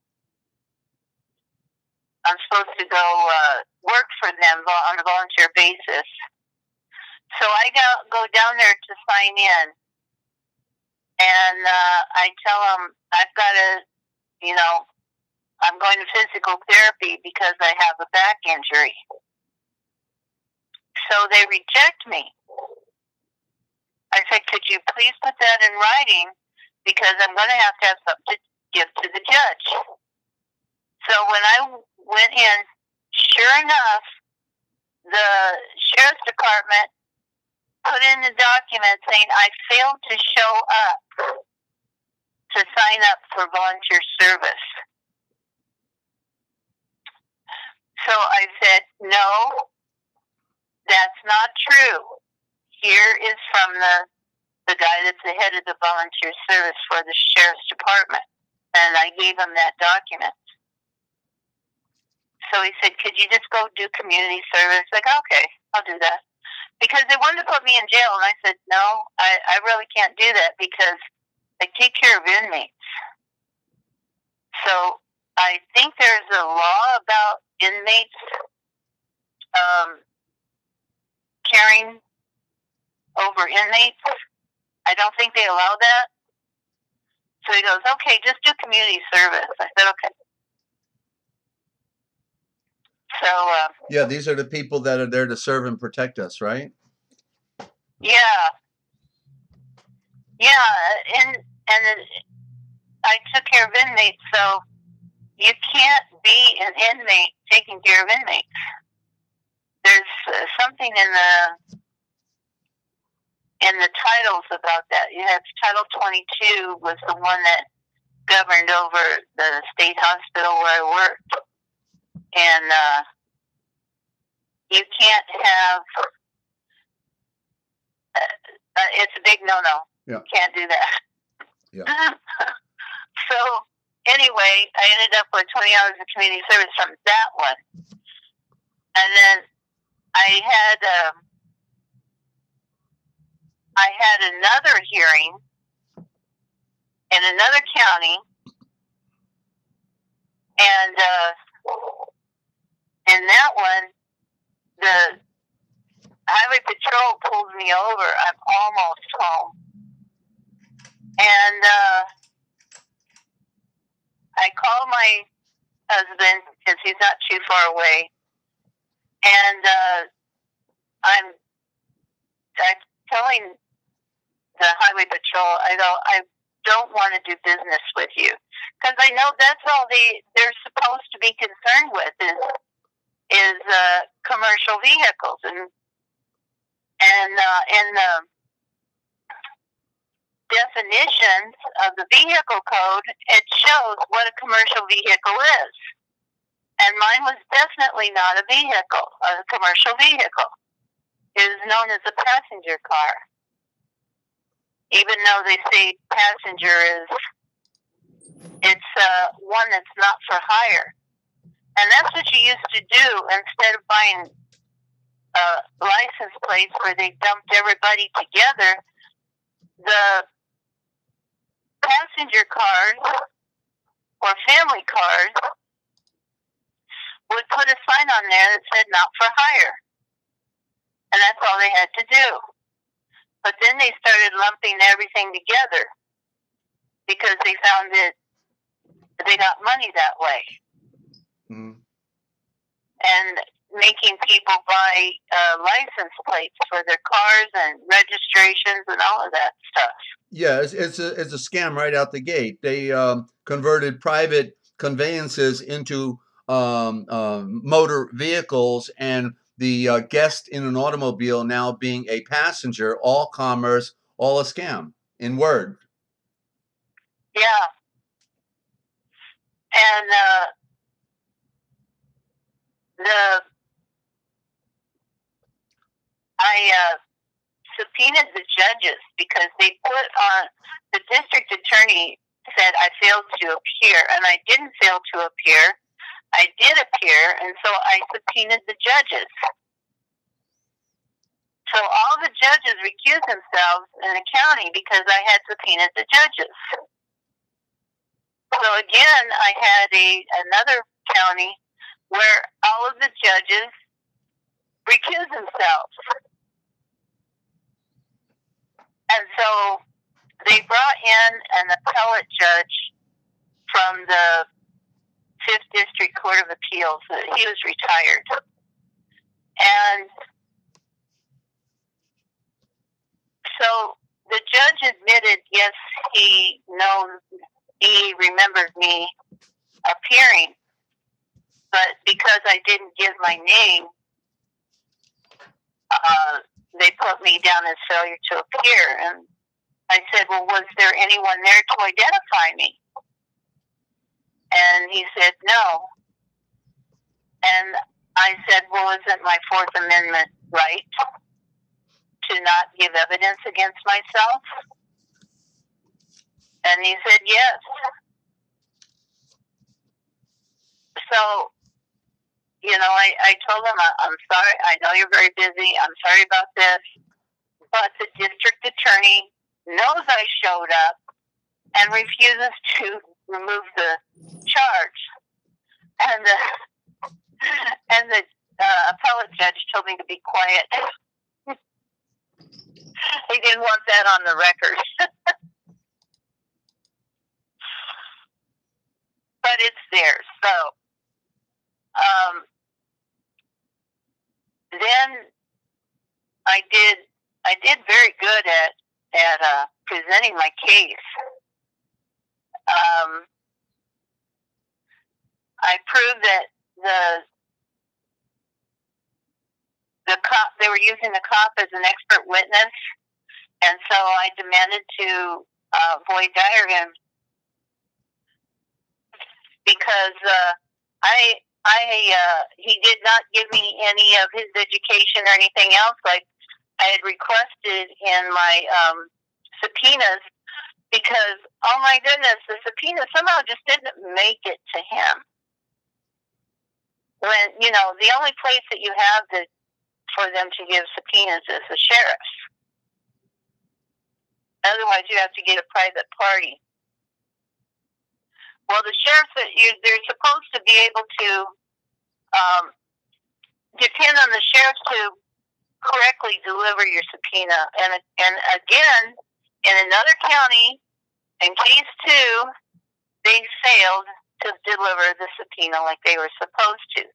work for them on a volunteer basis. So I go down there to sign in, and I tell them I've got to, I'm going to physical therapy because I have a back injury. So they reject me. I said, could you please put that in writing, because I'm going to have something to give to the judge. So when I went in, sure enough, the sheriff's department put in the document saying I failed to show up to sign up for volunteer service. So I said, no, true. Here is from the guy that's the head of the volunteer service for the sheriff's department. And I gave him that document. So he said, could you just go do community service? Like, okay, I'll do that. Because they wanted to put me in jail. And I said, no, I really can't do that because I take care of inmates. So I think there's a law about inmates caring over inmates. I don't think they allow that. So he goes, okay, just do community service. I said, okay. So yeah, these are the people that are there to serve and protect us, right? Yeah, and I took care of inmates, so you can't be an inmate taking care of inmates. There's something in the titles about that. You have Title 22 was the one that governed over the state hospital where I worked. And you can't have, it's a big no-no. Yeah. Can't do that. Yeah. So anyway, I ended up with 20 hours of community service from that one. And then I had another hearing in another county, and in that one, the highway patrol pulled me over. I'm almost home, and I called my husband because he's not too far away, and I'm telling the highway patrol, I don't want to do business with you, because I know that's all they're supposed to be concerned with is commercial vehicles, and in the definitions of the vehicle code, it shows what a commercial vehicle is, and mine was definitely not a vehicle, a commercial vehicle. It is known as a passenger car. Even though they say passenger it's one that's not for hire. And that's what you used to do instead of buying license plates where they dumped everybody together. The passenger cars or family cars would put a sign on there that said not for hire. And that's all they had to do. But then they started lumping everything together because they found that they got money that way. Mm. And making people buy license plates for their cars and registrations and all of that stuff. Yeah, it's a scam right out the gate. They converted private conveyances into motor vehicles, and the guest in an automobile now being a passenger, all commerce, all a scam, in word. Yeah. And I subpoenaed the judges because they put on, the district attorney said I failed to appear, and I didn't fail to appear. I did appear, and so I subpoenaed the judges. So all the judges recused themselves in the county because I had subpoenaed the judges. So again, I had another county where all of the judges recused themselves. And so they brought in an appellate judge from the 5th District Court of Appeals. He was retired. And so the judge admitted, yes, he remembered me appearing, but because I didn't give my name, they put me down as failure to appear. And I said, well, was there anyone there to identify me? And he said, no. And I said, well, isn't my Fourth Amendment right? to not give evidence against myself? And he said, yes. So, you know, I told him, I'm sorry, I know you're very busy, I'm sorry about this, but the district attorney knows I showed up and refuses to remove the charge. And the appellate judge told me to be quiet. He didn't want that on the record. But it's there. So then I did very good at presenting my case. I proved that the cop, they were using the cop as an expert witness, and so I demanded to void diagram because he did not give me any of his education or anything else like I had requested in my subpoenas, because, oh my goodness, the subpoena somehow just didn't make it to him. When, you know, the only place that you have for them to give subpoenas is the sheriff's. Otherwise, you have to get a private party. Well, the sheriffs, they're supposed to be able to depend on the sheriff to correctly deliver your subpoena. And again, in another county, in case 2, they failed to deliver the subpoena like they were supposed to.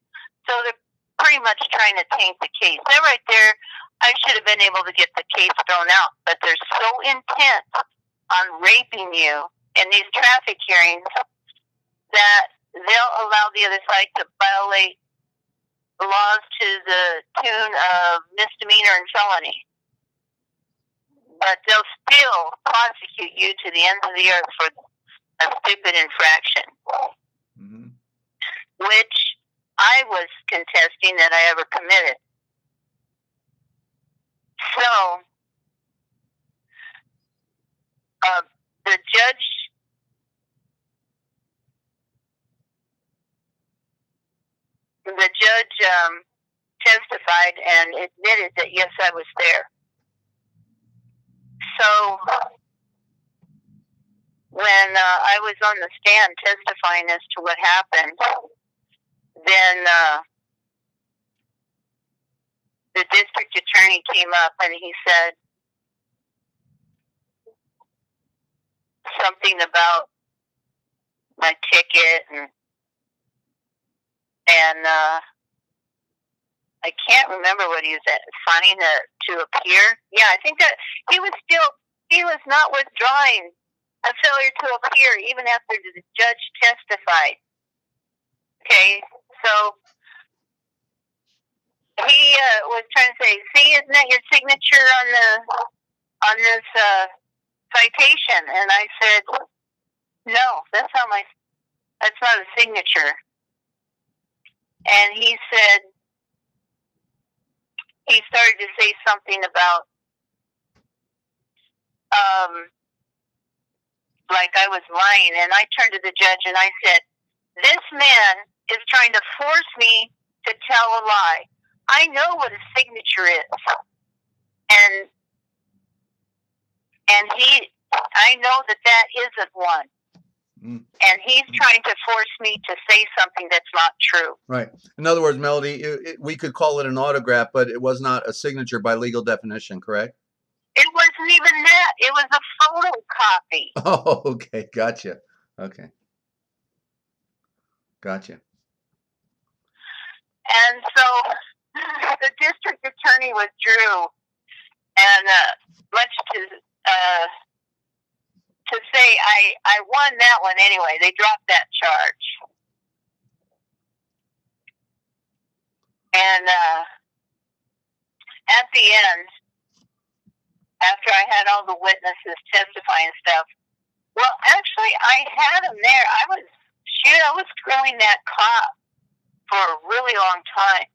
So they're pretty much trying to taint the case. That right there, I should have been able to get the case thrown out. But they're so intent on raping you in these traffic hearings that they'll allow the other side to violate the laws to the tune of misdemeanor and felony. But they'll still prosecute you to the ends of the earth for a stupid infraction, which I was contesting that I ever committed. So, the judge testified and admitted that, yes, I was there. So, when I was on the stand testifying as to what happened, then the district attorney came up and he said something about my ticket, and I can't remember what he was signing to appear. Yeah, I think that he was not withdrawing a failure to appear even after the judge testified. Okay, so he was trying to say, see, isn't that your signature on this citation? And I said, no, that's not a signature. And he said, he started to say something about like I was lying, and I turned to the judge and I said, this man is trying to force me to tell a lie. I know what a signature is. And I know that isn't one. And he's trying to force me to say something that's not true. Right. In other words, Melody, we could call it an autograph, but it was not a signature by legal definition, correct? It wasn't even that. It was a photocopy. Oh, okay. Gotcha. Okay. Gotcha. And so the district attorney withdrew, and much to say I won that one anyway. They dropped that charge. And at the end, after I had all the witnesses testifying and stuff, well, actually, I had them there. I was grilling that cop for a really long time.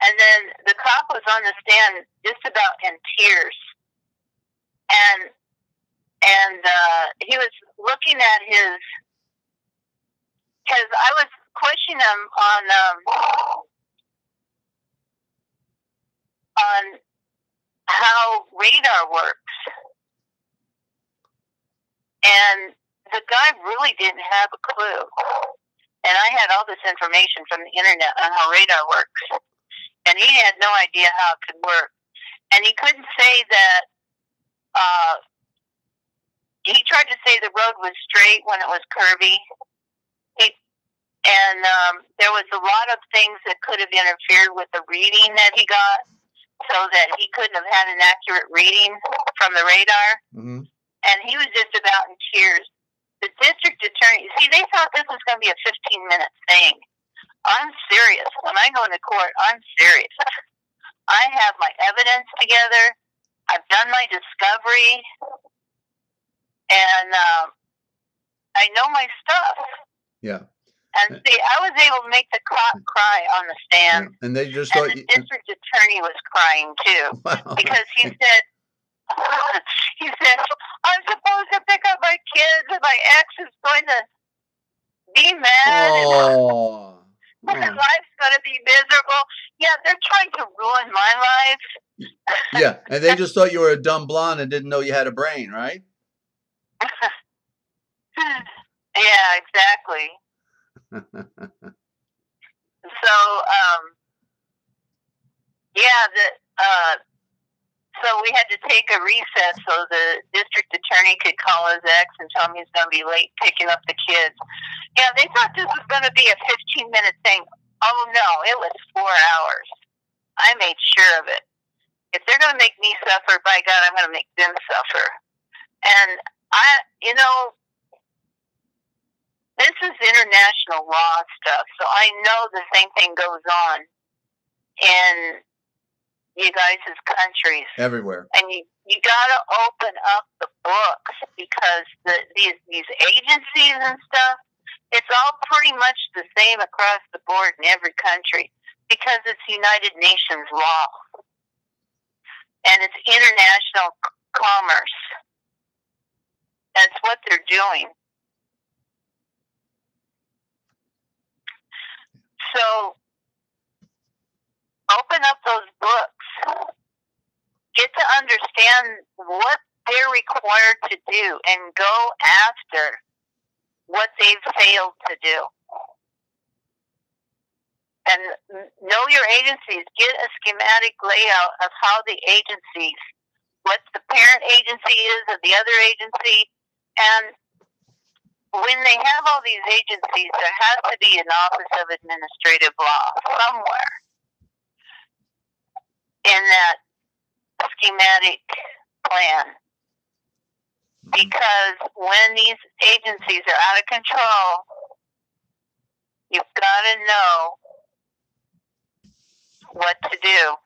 And then the cop was on the stand just about in tears, and he was looking at his, because I was questioning him on how radar works, and the guy really didn't have a clue. And I had all this information from the internet on how radar works, and he had no idea how it could work. And he couldn't say that. He tried to say the road was straight when it was curvy. There was a lot of things that could have interfered with the reading that he got, so that he couldn't have had an accurate reading from the radar. Mm-hmm. And he was just about in tears. The district attorney, see, they thought this was going to be a 15-minute thing. I'm serious. When I go into court, I'm serious. I have my evidence together. I've done my discovery. And I know my stuff. Yeah. And see, I was able to make the cop cry on the stand. Yeah. And they just thought the district attorney was crying too. Wow. Because he said, I'm supposed to pick up my kids and my ex is going to be mad. Oh. And my life's going to be miserable. Yeah, they're trying to ruin my life. Yeah, and they just thought you were a dumb blonde and didn't know you had a brain, right? Yeah, exactly. So, so we had to take a recess so the district attorney could call his ex and tell him he's going to be late picking up the kids. Yeah, they thought this was going to be a 15-minute thing. Oh, no, it was 4 hours. I made sure of it. If they're going to make me suffer, by God, I'm going to make them suffer. And this is international law stuff, so I know the same thing goes on in you guys' countries. Everywhere. And you got to open up the books, because these agencies and stuff, it's all pretty much the same across the board in every country, because it's United Nations law. And it's international commerce. That's what they're doing. So, open up those books. Get to understand what they're required to do and go after what they've failed to do. And know your agencies. Get a schematic layout of how the agencies, what the parent agency is of the other agency. And when they have all these agencies, there has to be an Office of Administrative Law somewhere in that schematic plan. Because when these agencies are out of control, you've got to know what to do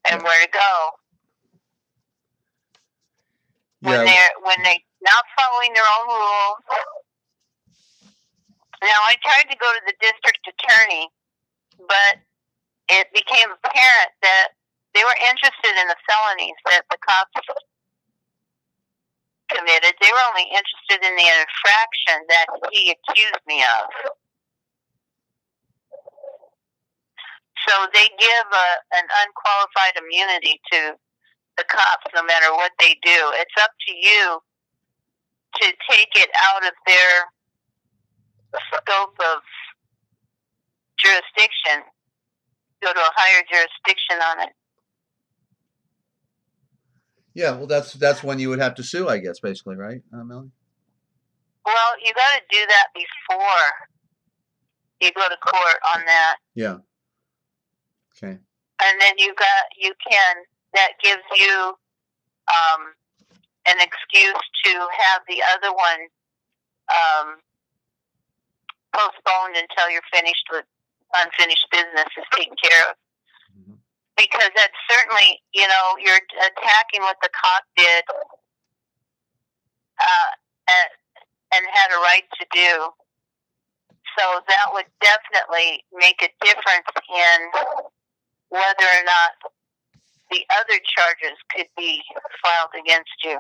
and where to go. When they're not following their own rules. Now, I tried to go to the district attorney, but it became apparent that they were interested in the felonies that the cops committed. They were only interested in the infraction that he accused me of. So they give an unqualified immunity to the cops no matter what they do. It's up to you to take it out of their scope of jurisdiction, go to a higher jurisdiction on it. Yeah, well, that's when you would have to sue, I guess, basically, right, Melanie? Well, you got to do that before you go to court on that. Yeah. Okay. And then that gives you an excuse to have the other one postponed until you're finished with unfinished business is taken care of. Mm-hmm. Because that's certainly, you're attacking what the cop did and had a right to do. So that would definitely make a difference in whether or not the other charges could be filed against you.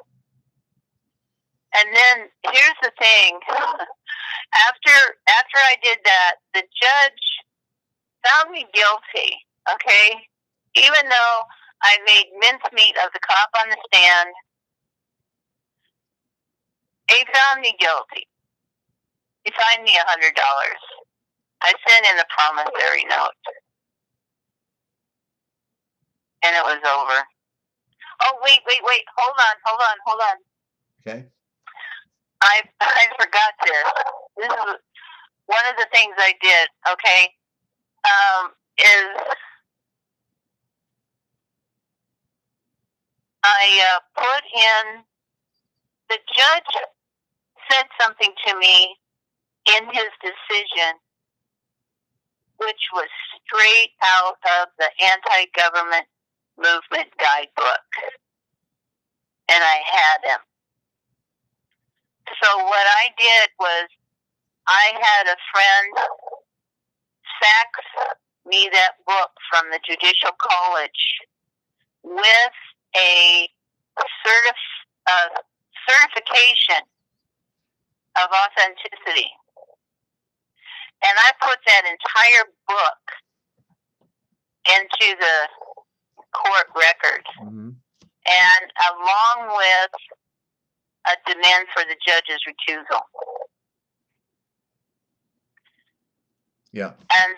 And then here's the thing. After I did that, the judge found me guilty, okay? Even though I made mincemeat of the cop on the stand, he found me guilty. He fined me $100. I sent in a promissory note. And it was over. Oh, wait. Hold on. Okay. I forgot this. This is one of the things I did, okay, is I put in, the judge said something to me in his decision, which was straight out of the anti-government movement guidebook. And I had him. So what I did was, I had a friend fax me that book from the Judicial College with a certification of authenticity. And I put that entire book into the court record. Mm-hmm. And along with a demand for the judge's recusal. Yeah. And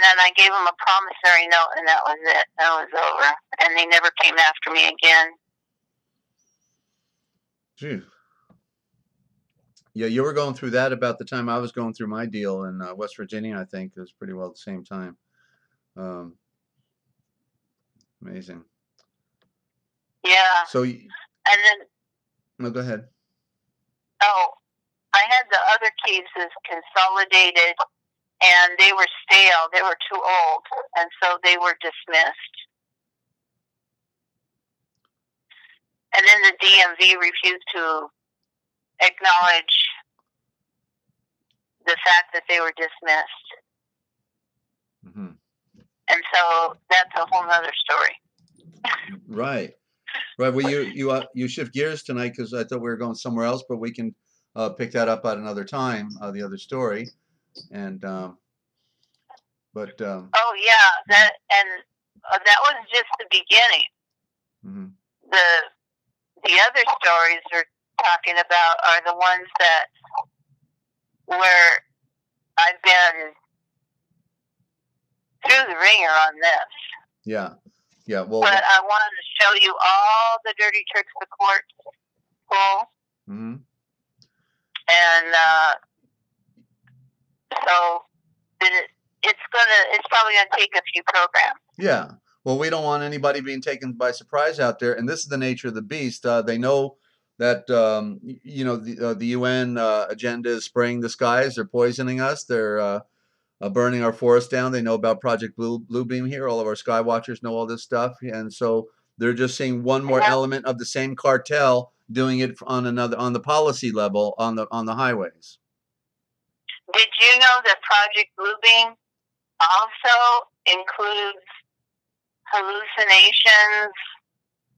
then I gave them a promissory note, and that was it. That was over. And they never came after me again. Gee. Yeah, you were going through that about the time I was going through my deal in West Virginia, I think. It was pretty well at the same time. Amazing. Yeah. So, and then... No, go ahead. Oh, I had the other cases consolidated, and they were stale. They were too old, and so they were dismissed. And then the DMV refused to acknowledge the fact that they were dismissed. Mm-hmm. And so that's a whole other story. Right. Right. Well, you shift gears tonight because I thought we were going somewhere else, but we can pick that up at another time. The other story, and oh yeah, that was just the beginning. Mm-hmm. The other stories we're talking about are the ones that where I've been through the ringer on this. Yeah. Yeah, well, but I wanted to show you all the dirty tricks the court pull. Mm-hmm. And so it's probably going to take a few programs. Yeah. Well, we don't want anybody being taken by surprise out there, and this is the nature of the beast. They know that the UN agenda is spraying the skies. They're poisoning us. They're burning our forest down. They know about Project Bluebeam here. All of our sky watchers know all this stuff, and so they're just seeing one more element of the same cartel doing it on the policy level on the highways. Did you know that Project Bluebeam also includes hallucinations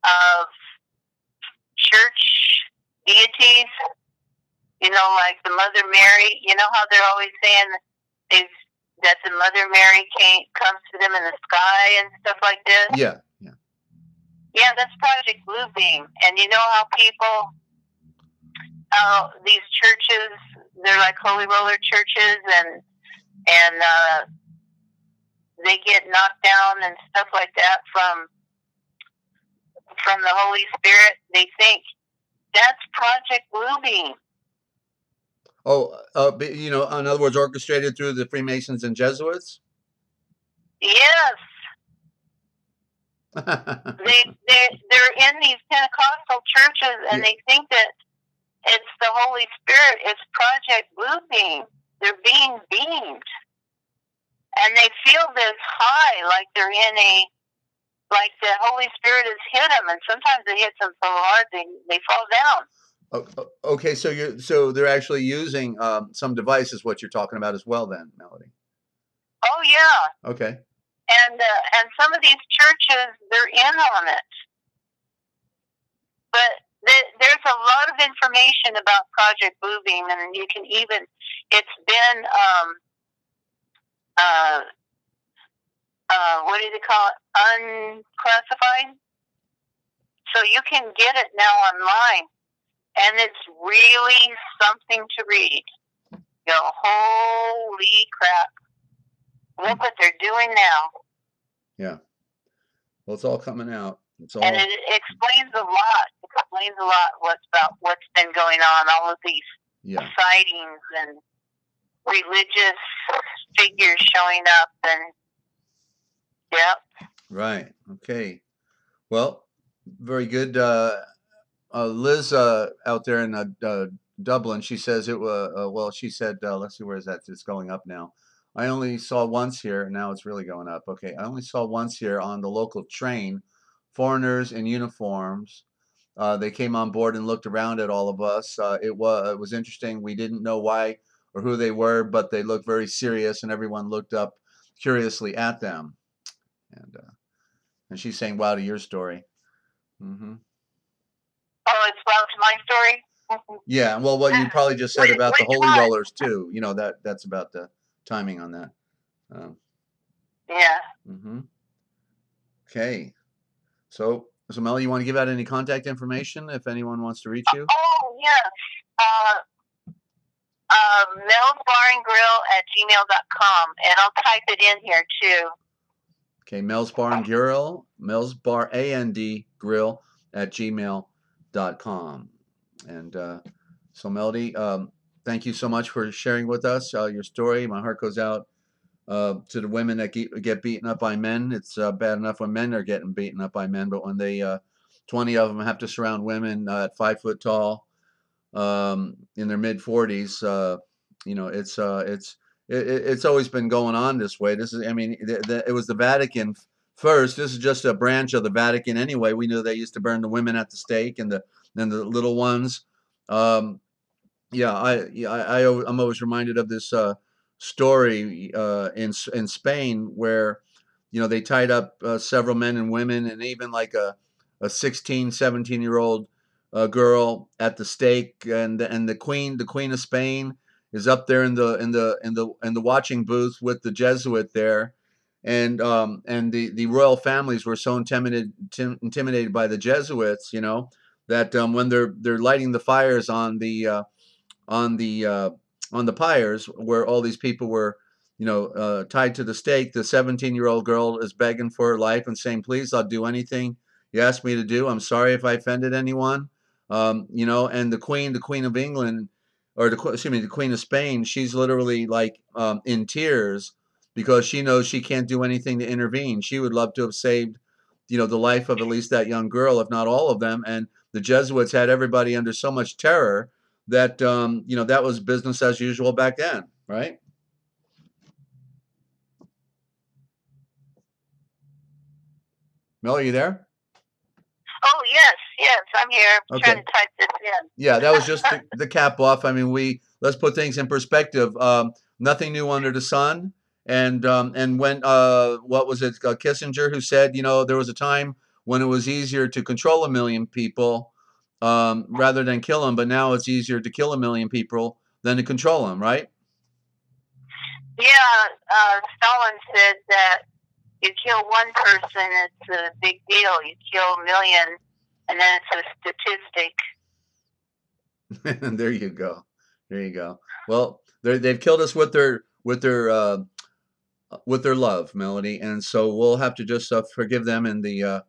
of church deities? You know, like the Mother Mary. You know how they're always saying that the Mother Mary comes to them in the sky and stuff like this? Yeah. Yeah, that's Project Bluebeam. And you know how people, these churches, they're like holy roller churches, and they get knocked down and stuff like that from the Holy Spirit. They think that's Project Bluebeam. Oh, in other words, orchestrated through the Freemasons and Jesuits? Yes. They're in these Pentecostal churches, and they think that it's the Holy Spirit. It's Project Bluebeam. They're being beamed. And they feel this high, like they're like the Holy Spirit has hit them, and sometimes it hits them so hard they fall down. Okay, so they're actually using some device is what you're talking about as well then, Melody. Oh, yeah. Okay. And some of these churches, they're in on it. But there's a lot of information about Project Bluebeam, and you can even, it's been, what do they call it? Unclassified. So you can get it now online, and it's really something to read. You know, holy crap. Look what they're doing now. Yeah. Well, it's all coming out. It's all... And it explains a lot. It explains a lot what's been going on, all of these sightings and religious figures showing up, and Right. Okay. Well, very good. Liz out there in Dublin, she says it was, well, she said, let's see, where is that? It's going up now. I only saw once here. Now it's really going up. Okay. I only saw once here on the local train, foreigners in uniforms. They came on board and looked around at all of us. It was interesting. We didn't know why or who they were, but they looked very serious, and everyone looked up curiously at them. And she's saying, wow, to your story. Mm-hmm. Oh, it's wow to my story? Yeah, well, what you probably just said about the Holy Rollers, too. You know, that's about the timing on that. Yeah. Mm-hmm. Okay. So Melly, you want to give out any contact information if anyone wants to reach you? Oh, yes. melsbarandgrill@gmail.com, and I'll type it in here, too. Okay, melsbarandgrill@gmail.com. And so, Melody, thank you so much for sharing with us your story. My heart goes out to the women that get beaten up by men. It's bad enough when men are getting beaten up by men, but when they 20 of them have to surround women at 5 foot tall in their mid-40s, you know, it's always been going on this way. This is, I mean, it was the Vatican first. This is just a branch of the Vatican anyway. We knew they used to burn the women at the stake and the little ones. I'm always reminded of this story in Spain where, you know, they tied up several men and women, and even like a 16, 17-year-old girl at the stake, and the queen of Spain is up there in the watching booth with the Jesuit there, and the royal families were so intimidated by the Jesuits, you know, that when they're lighting the fires on the pyres where all these people were, you know, tied to the stake, the 17-year-old girl is begging for her life and saying, "Please, I'll do anything you ask me to do. I'm sorry if I offended anyone." You know, and the Queen of England, or the Queen of Spain, she's literally like in tears because she knows she can't do anything to intervene. She would love to have saved, you know, the life of at least that young girl, if not all of them. And the Jesuits had everybody under so much terror that, you know, that was business as usual back then, right? Mel, are you there? Oh, yes, I'm here. I'm trying to type this in. Yeah, that was just the cap off. I mean, let's put things in perspective. Nothing new under the sun. And when, what was it, Kissinger, who said, you know, there was a time when it was easier to control 1 million people rather than kill them, but now it's easier to kill 1 million people than to control them, right? Yeah, Stalin said that you kill one person, it's a big deal. You kill 1 million, and then it's a statistic. There you go. There you go. Well, they've killed us with their love, Melody, and so we'll have to just forgive them in the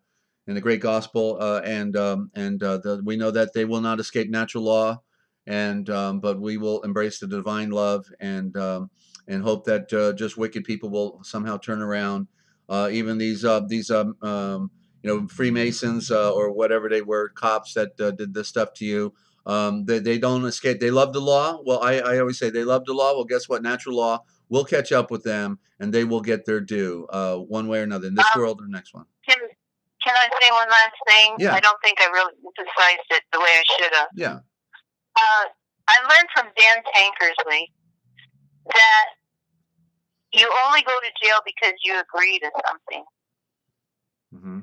great gospel, we know that they will not escape natural law, but we will embrace the divine love and hope that just wicked people will somehow turn around. Even these you know, Freemasons or whatever they were, cops that did this stuff to you. They don't escape. They love the law. Well, I always say they love the law. Well, guess what? Natural law will catch up with them, and they will get their due one way or another, in this world or next one. Can I say one last thing? Yeah. I don't think I really emphasized it the way I should have. Yeah. I learned from Dan Tankersley that you only go to jail because you agree to something. Mm-hmm.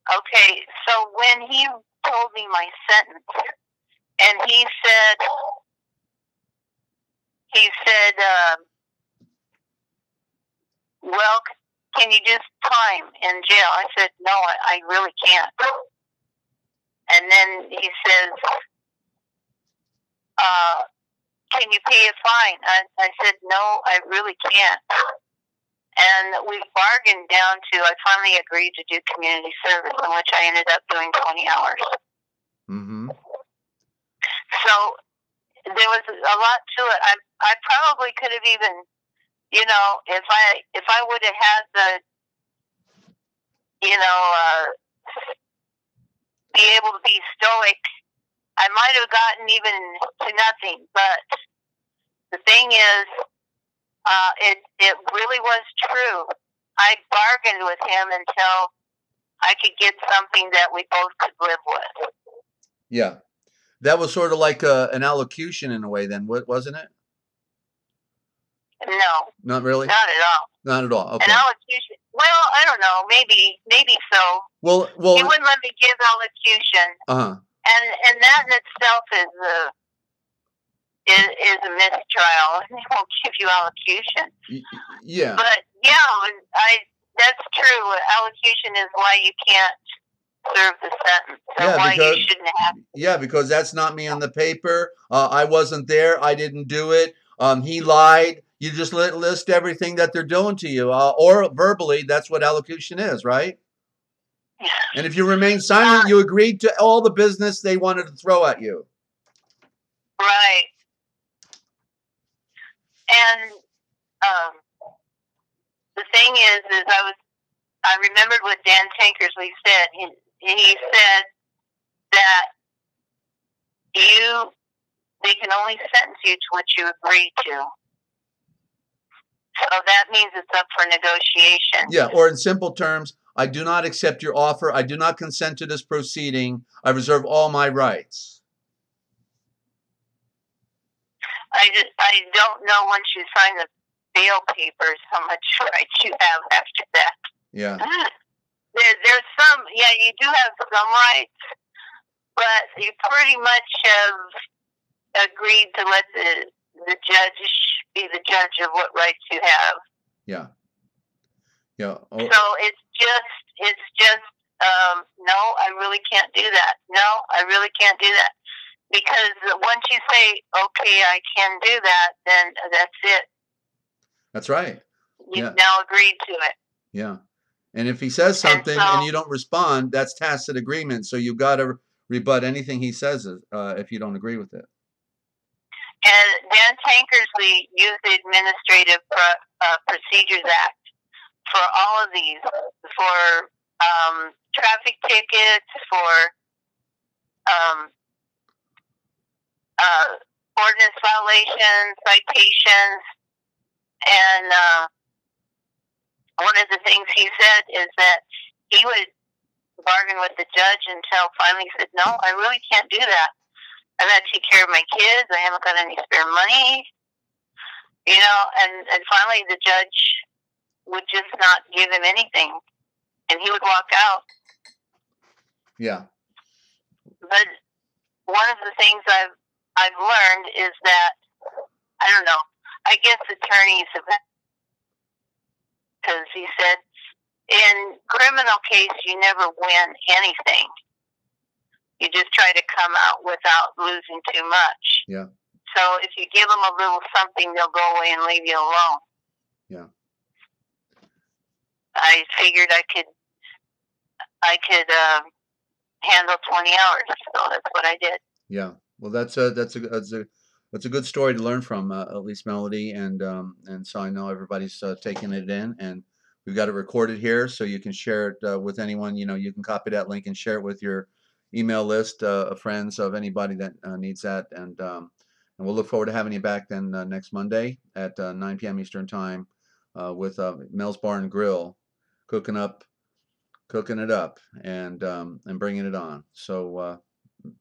Okay, so when he told me my sentence, and he said, well, can you just time in jail? I said, no, I really can't. And then he says, can you pay a fine? I said, no, I really can't. And we bargained down to, I finally agreed to do community service, in which I ended up doing 20 hours. Mm-hmm. So there was a lot to it. I probably could have even, you know, if I would have had the, you know, be able to be stoic, I might have gotten even to nothing. But the thing is, it really was true. I bargained with him until I could get something that we both could live with. Yeah. That was sort of like an allocution in a way then, wasn't it? No. Not really? Not at all. Not at all. Okay. An allocution. Well, I don't know. Maybe so. Well, he wouldn't let me give allocution. Uh-huh. And that in itself is a mistrial. They won't give you allocution. Yeah. But yeah, that's true. Allocution is why you can't serve the sentence, or why you shouldn't have. Yeah, because that's not me on the paper. I wasn't there. I didn't do it. He lied. You just list everything that they're doing to you, or verbally. That's what allocution is, right? Yeah. And if you remain silent, you agreed to all the business they wanted to throw at you. Right. And the thing is I remembered what Dan Tankersley said. He said that they can only sentence you to what you agree to. So that means it's up for negotiation. Yeah, or in simple terms, I do not accept your offer. I do not consent to this proceeding. I reserve all my rights. I don't know once you sign the bail papers how much rights you have after that. Yeah. There's some, you do have some rights, but you pretty much have agreed to let the judge be the judge of what rights you have. Yeah. Yeah. Oh. So it's just no, I really can't do that. No, I really can't do that. Because once you say, okay, I can do that, then that's it. That's right. You've now agreed to it. Yeah. And if he says something and you don't respond, that's tacit agreement. So you've got to rebut anything he says if you don't agree with it. And Dan Tankersley used the Administrative Procedures Act for all of these, for traffic tickets, for ordinance violations, citations, and one of the things he said is that he would bargain with the judge until finally he said, no, I really can't do that. I've got to take care of my kids. I haven't got any spare money. You know, and finally the judge would just not give him anything, and he would walk out. Yeah. But one of the things I've learned is that, I don't know, I guess attorneys have, because he said, in criminal case, you never win anything. You just try to come out without losing too much. Yeah. So if you give them a little something, they'll go away and leave you alone. Yeah. I figured I could handle 20 hours, so that's what I did. Yeah. Well, that's a good story to learn from, at least Melody, and so I know everybody's taking it in, and we've got it recorded here, so you can share it with anyone. You know, you can copy that link and share it with your email list of friends, of anybody that needs that, and we'll look forward to having you back then next Monday at 9 p.m. Eastern Time with Mel's Bar and Grill, cooking it up, and bringing it on. So,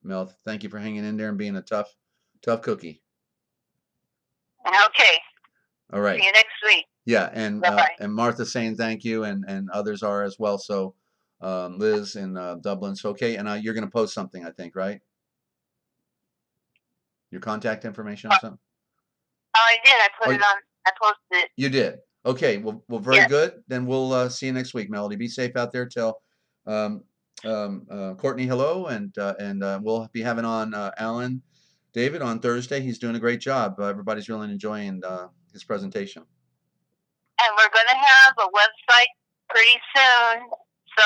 Mel, thank you for hanging in there and being a tough cookie. Okay. All right. See you next week. Yeah, Bye-bye. and Martha's saying thank you, and others are as well. So Liz in Dublin. So okay, and you're going to post something, I think, right? Your contact information or something? Oh, I did. I put Oh, it on. I posted it. you did. Okay. Well, very Yes. good. Then we'll see you next week, Melody. Be safe out there. Tell Courtney hello, and we'll be having on Alan David on Thursday. He's doing a great job. Everybody's really enjoying his presentation. And we're going to have a website pretty soon. So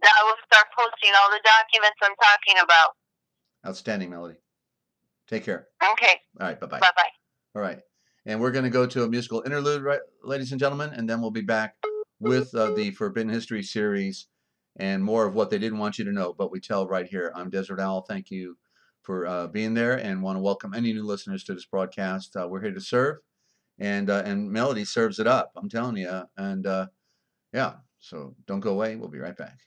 I will start posting all the documents I'm talking about. Outstanding, Melody. Take care. Okay. All right. Bye-bye. Bye-bye. All right. And we're going to go to a musical interlude, right, ladies and gentlemen, and then we'll be back with the Forbidden History series and more of what they didn't want you to know, but we tell right here. I'm Desert Owl. Thank you for being there, and want to welcome any new listeners to this broadcast. We're here to serve, and Melody serves it up. I'm telling you, and yeah. So don't go away. We'll be right back.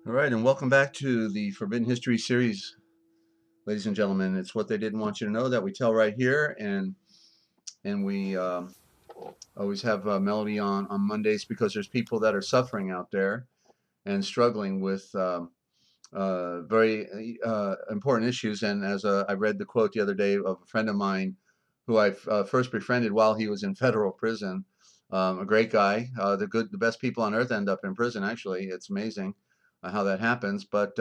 All right, and welcome back to the Forbidden History series, ladies and gentlemen. It's what they didn't want you to know that we tell right here, and we always have Melody on Mondays because there's people that are suffering out there and struggling with very important issues. And as I read the quote the other day of a friend of mine who I first befriended while he was in federal prison, a great guy. The best people on earth end up in prison. Actually, it's amazing how that happens. But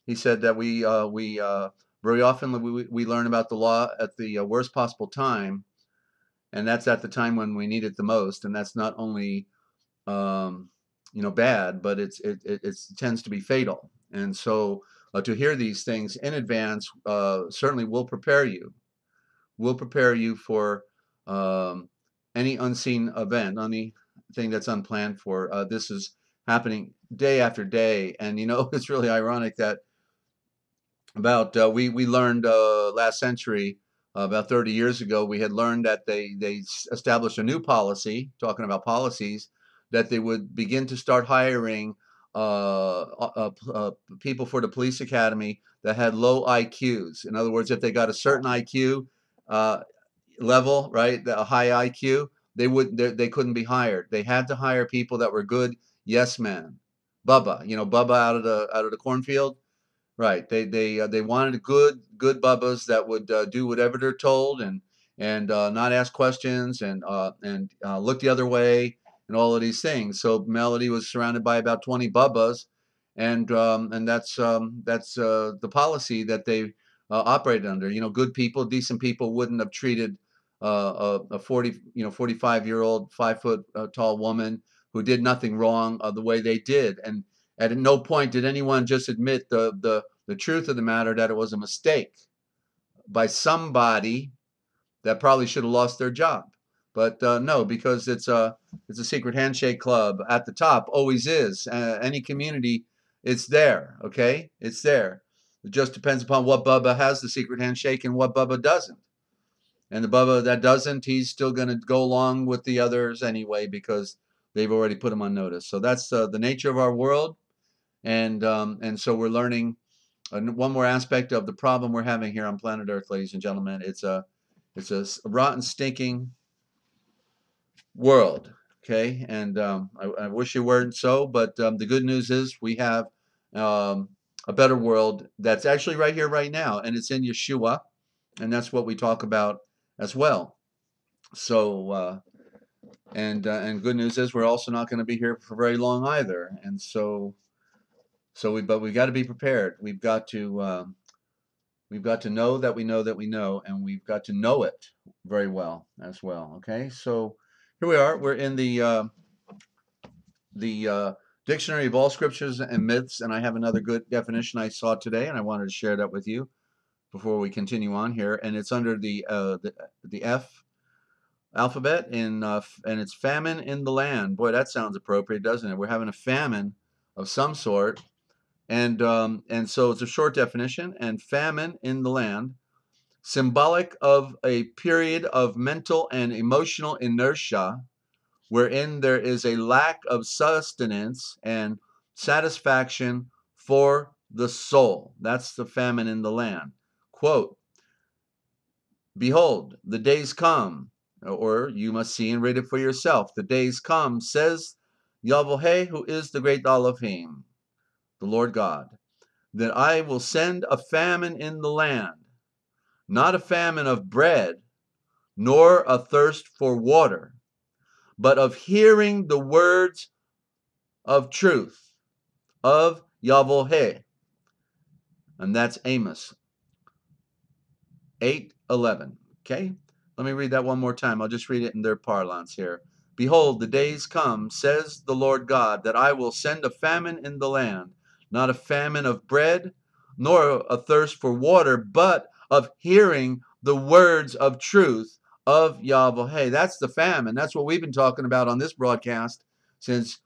he said that we very often we learn about the law at the worst possible time, and that's at the time when we need it the most. And that's not only bad, but it tends to be fatal. And so to hear these things in advance certainly will prepare you will prepare you for any unseen event, anything that's unplanned for. This is happening day after day, and you know it's really ironic that about we learned last century, about 30 years ago, we had learned that they established a new policy, talking about policies, that they would begin to start hiring people for the police academy that had low IQs. In other words, if they got a certain IQ uh, level, right, a high IQ, they couldn't be hired. They had to hire people that were good yes men. Bubba, you know, Bubba out of the cornfield. Right. They wanted good bubbas that would do whatever they're told, and not ask questions, and look the other way, and all of these things. So Melody was surrounded by about 20 bubbas, and that's the policy that they operated under. You know, good people, decent people wouldn't have treated a 45-year-old 5 foot tall woman who did nothing wrong the way they did. And at no point did anyone just admit the truth of the matter, that it was a mistake by somebody that probably should have lost their job. But no, because it's a secret handshake club at the top, always is. Any community, it's there. Okay, it's there. It just depends upon what Bubba has the secret handshake and what Bubba doesn't. And the Bubba that doesn't, he's still going to go along with the others anyway because they've already put him on notice. So that's the nature of our world, and so we're learning one more aspect of the problem we're having here on planet Earth, ladies and gentlemen. It's a rotten, stinking world. Okay, and I wish it weren't so, but the good news is we have um, a better world that's actually right here, right now, and it's in Yeshua, and that's what we talk about as well. So, and good news is we're also not going to be here for very long either, and but we've got to be prepared. We've got to know that we know that we know, and we've got to know it very well as well. Okay, so here we are. We're in the Dictionary of All Scriptures and Myths, and I have another good definition I saw today, and I wanted to share that with you before we continue on here. And it's under the F alphabet, and it's famine in the land. Boy, that sounds appropriate, doesn't it? We're having a famine of some sort. And so it's a short definition, and famine in the land, symbolic of a period of mental and emotional inertia wherein there is a lack of sustenance and satisfaction for the soul. That's the famine in the land. Quote, behold, the days come, or you must see and read it for yourself. The days come, says Yahweh, who is the great Elohim, the Lord God, that I will send a famine in the land, not a famine of bread, nor a thirst for water, but of hearing the words of truth of Yahweh. And that's Amos 8:11. Okay? Let me read that one more time. I'll just read it in their parlance here. Behold, the days come, says the Lord God, that I will send a famine in the land, not a famine of bread, nor a thirst for water, but of hearing the words of truth of Yahweh. That's the famine. That's what we've been talking about on this broadcast since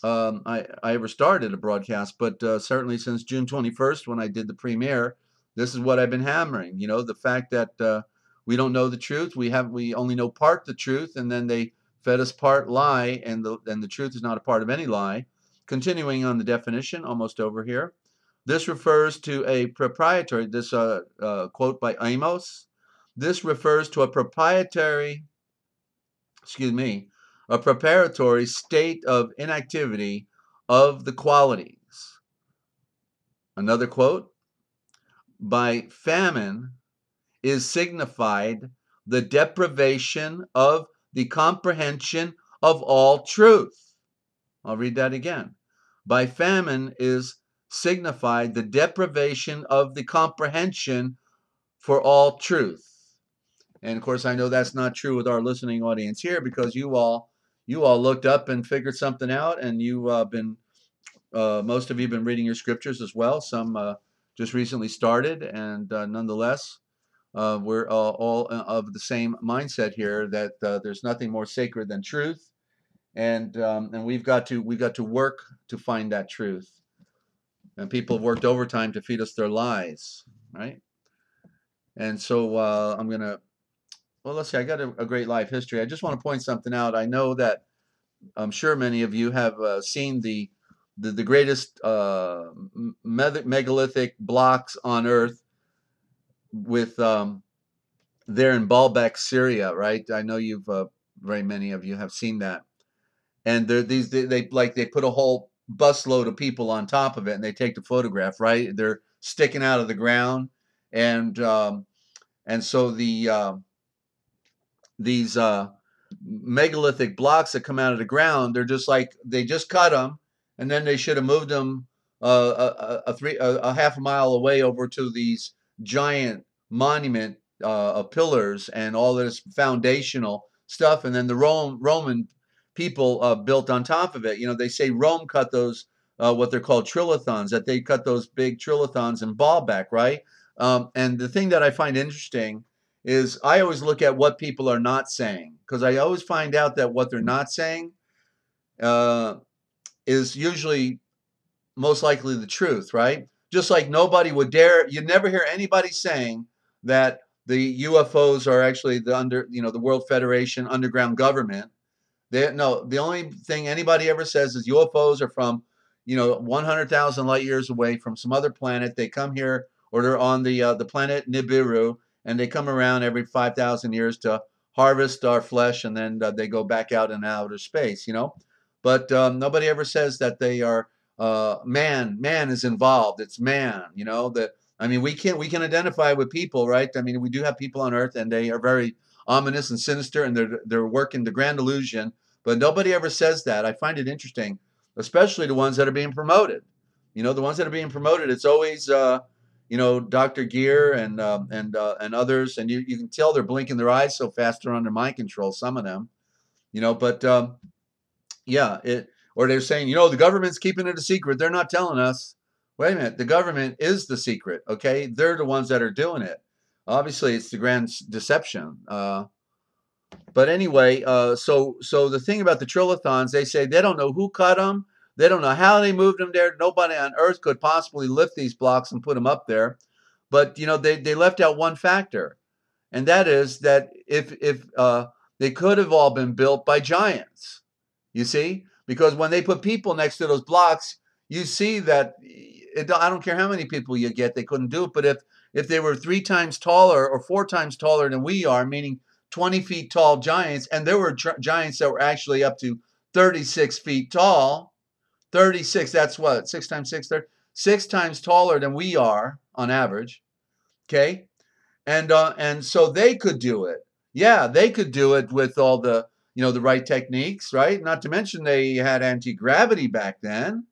I ever started a broadcast, but certainly since June 21st when I did the premiere, this is what I've been hammering. You know, the fact that we don't know the truth. We only know part the truth, and then they fed us part lie, and the truth is not a part of any lie. Continuing on the definition, almost over here. This refers to a proprietary, this quote by Amos, this refers to a proprietary, a preparatory state of inactivity of the qualities. Another quote, by famine is signified the deprivation of the comprehension of all truth. I'll read that again. By famine is signified the deprivation of the comprehension for all truth. And of course, I know that's not true with our listening audience here because you all looked up and figured something out, and you've been most of you have been reading your scriptures as well. Some just recently started, and nonetheless, We're all of the same mindset here that there's nothing more sacred than truth, and we've got to work to find that truth. And people have worked overtime to feed us their lies, right? And so I'm gonna. Well, let's see. I got a great life history. I just want to point something out. I know that I'm sure many of you have seen the greatest megalithic blocks on Earth with there in Baalbek, Syria, right? I know you've very many of you have seen that. And they put a whole busload of people on top of it, and they take the photograph, right? They're sticking out of the ground, and so these megalithic blocks that come out of the ground, they're just like they just cut them, and then they should have moved them a half a mile away over to these giant monument pillars and all this foundational stuff, and then the Roman people built on top of it. You know, they say Rome cut those what they're called trilithons, that they cut those big trilithons in Baalbek, right? And the thing that I find interesting is I always look at what people are not saying, because I always find out that what they're not saying uh, is usually most likely the truth, right? Just like nobody would dare, you never hear anybody saying that the UFOs are actually the World Federation underground government. No, the only thing anybody ever says is UFOs are from, 100,000 light years away from some other planet. They come here, or they're on the planet Nibiru, and they come around every 5,000 years to harvest our flesh, and then they go back out in outer space, But nobody ever says that they are man. Man is involved. It's man, that. I mean, we can identify with people, right? I mean, we do have people on Earth, and they are very ominous and sinister, and they're working the grand illusion. But nobody ever says that. I find it interesting, especially the ones that are being promoted. The ones that are being promoted, it's always Dr. Gear and others, and you can tell they're blinking their eyes so fast they're under mind control. Some of them, but yeah, or they're saying, the government's keeping it a secret. They're not telling us. Wait a minute, the government is the secret. Okay, they're the ones that are doing it. Obviously, it's the grand deception. But anyway, so the thing about the trilithons, they say they don't know who cut them. They don't know how they moved them there. Nobody on Earth could possibly lift these blocks and put them up there. But they left out one factor, and that is that if they could have all been built by giants. You see, because when they put people next to those blocks, you see that I don't care how many people you get, they couldn't do it. But if they were 3 times taller or 4 times taller than we are, meaning 20 feet tall giants, and there were giants that were actually up to 36 feet tall. 36, that's what, 6 times 6, 30, 6 times taller than we are on average. Okay, and so they could do it. Yeah, they could do it with all the the right techniques, right? Not to mention they had anti-gravity back then.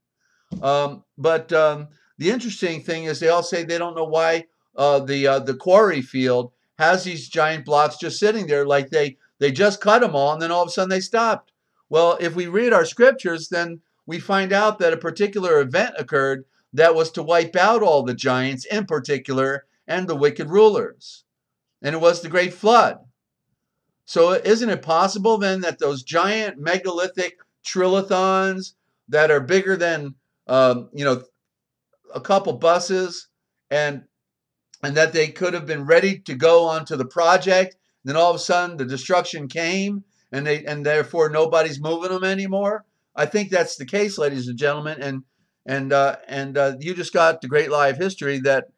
But the interesting thing is they all say they don't know why the quarry field has these giant blocks just sitting there, like they just cut them all, and then all of a sudden they stopped. Well, if we read our scriptures, then we find out that a particular event occurred that was to wipe out all the giants in particular and the wicked rulers. And it was the great flood. So isn't it possible then that those giant megalithic trilithons that are bigger than a couple buses, and that they could have been ready to go onto the project, and then all of a sudden the destruction came, and therefore nobody's moving them anymore? I think that's the case, ladies and gentlemen, and you just got the great live history that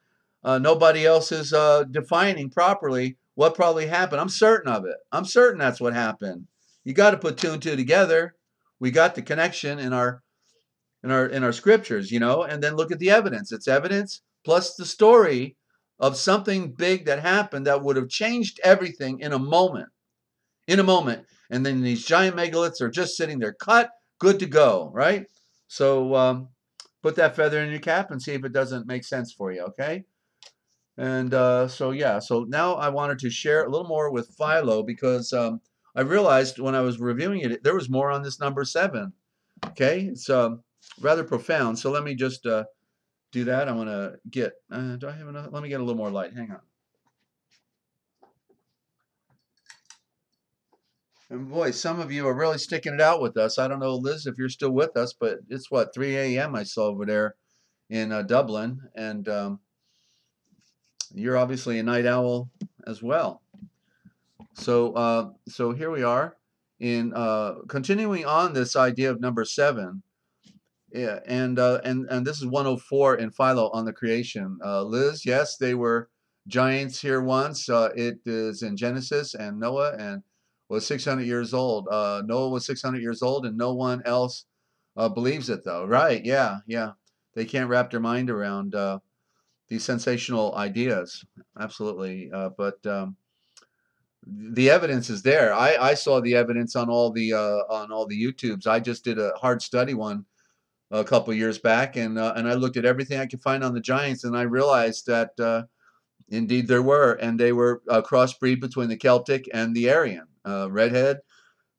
nobody else is defining properly what probably happened. I'm certain of it. I'm certain that's what happened. You got to put 2 and 2 together. We got the connection in our scriptures, and then look at the evidence. It's evidence plus the story of something big that happened that would have changed everything in a moment. And then these giant megaliths are just sitting there cut, good to go, right? So put that feather in your cap and see if it doesn't make sense for you, okay? And so now I wanted to share a little more with Philo, because I realized when I was reviewing it, there was more on this number 7. Okay, it's rather profound. So let me just do that. I want to get, do I have enough? Let me get a little more light. Hang on. And boy, some of you are really sticking it out with us. I don't know, Liz, if you're still with us, but it's what, 3 a.m. I saw over there in Dublin, and you're obviously a night owl as well. So here we are in continuing on this idea of number 7. Yeah, and this is 104 in Philo on the creation. Liz, yes, they were giants here once. It is in Genesis, and Noah and was 600 years old. Noah was 600 years old, and no one else believes it, though. Right? Yeah, yeah. They can't wrap their mind around these sensational ideas. Absolutely. But the evidence is there. I saw the evidence on all the YouTubes. I just did a hard study one a couple of years back, and I looked at everything I could find on the giants, and I realized that indeed there were, and they were a crossbreed between the Celtic and the Aryan, redhead,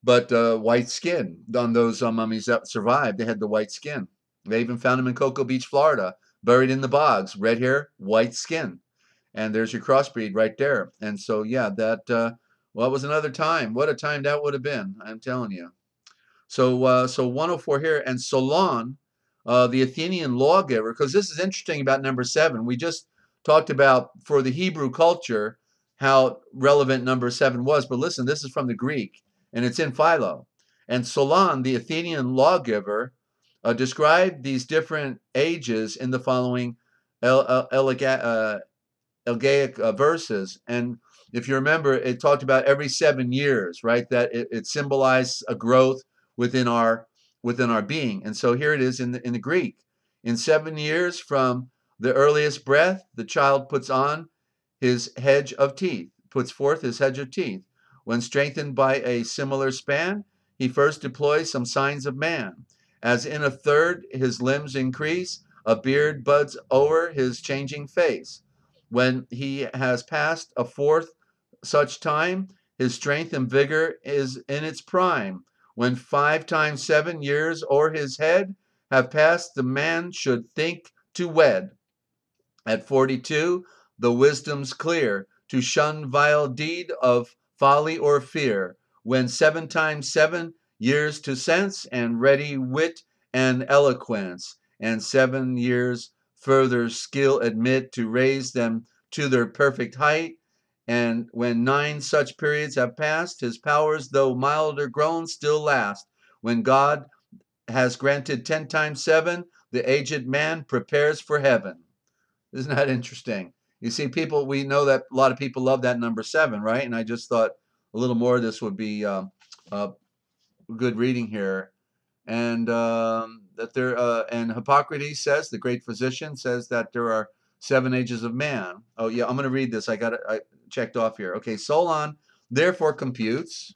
but white skin on those mummies that survived. They had the white skin. They even found them in Cocoa Beach, Florida, buried in the bogs, red hair, white skin, and there's your crossbreed right there. And so yeah, that well, it was another time. What a time that would have been! I'm telling you. So 104 here, and Solon, the Athenian lawgiver, because this is interesting about number 7. We just talked about for the Hebrew culture how relevant number 7 was, but listen, this is from the Greek, and it's in Philo. And Solon, the Athenian lawgiver, described these different ages in the following Elgaic verses. And if you remember, it talked about every 7 years, right? That it symbolized a growth within our being. And so here it is in the Greek. In 7 years from the earliest breath, the child puts on his hedge of teeth, puts forth his hedge of teeth. When strengthened by a similar span, he first deploys some signs of man. As in a third his limbs increase, a beard buds o'er his changing face. When he has passed a fourth such time, his strength and vigor is in its prime. When 5 times 7 years o'er his head have passed, the man should think to wed. At 42, the wisdom's clear to shun vile deed of folly or fear. When 7 times 7 years to sense and ready wit and eloquence, and 7 years further skill admit to raise them to their perfect height. And when 9 such periods have passed, his powers, though milder grown, still last. When God has granted 10 times 7, the aged man prepares for heaven. Isn't that interesting? You see, we know that a lot of people love that number 7, right? And I just thought a little more of this would be good reading here. And and Hippocrates says, the great physician says that there are 7 ages of man. Oh yeah, I'm going to read this. I checked off here. Okay, Solon therefore computes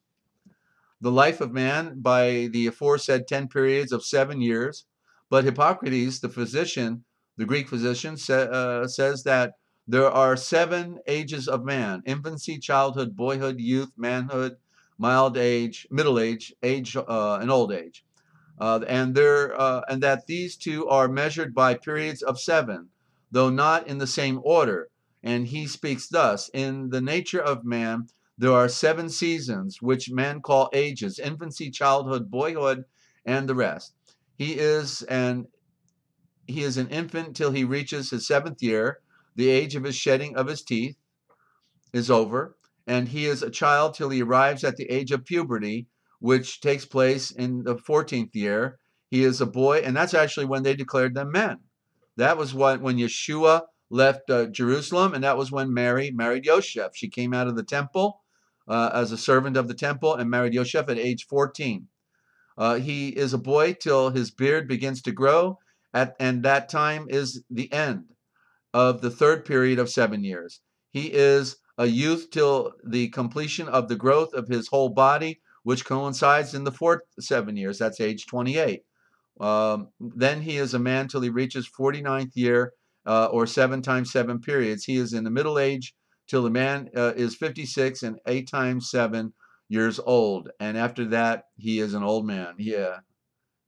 the life of man by the aforesaid 10 periods of 7 years. But Hippocrates, the physician, the Greek physician, says that there are 7 ages of man: infancy, childhood, boyhood, youth, manhood, mild age, middle age, and old age. And that these two are measured by periods of 7, though not in the same order. And he speaks thus: in the nature of man, there are 7 seasons, which men call ages: infancy, childhood, boyhood, and the rest. He is an infant till he reaches his 7th year. The age of his shedding of his teeth is over, and he is a child till he arrives at the age of puberty, which takes place in the 14th year. He is a boy, and that's actually when they declared them men. That was when Yeshua left Jerusalem, and that was when Mary married Yosef. She came out of the temple as a servant of the temple and married Yosef at age 14. He is a boy till his beard begins to grow, and that time is the end of the 3rd period of 7 years. He is a youth till the completion of the growth of his whole body, which coincides in the 4th 7 years. That's age 28. Then he is a man till he reaches 49th year, or 7 times 7 periods. He is in the middle age till the man is 56 and 8 times 7 years old. And after that, he is an old man. Yeah,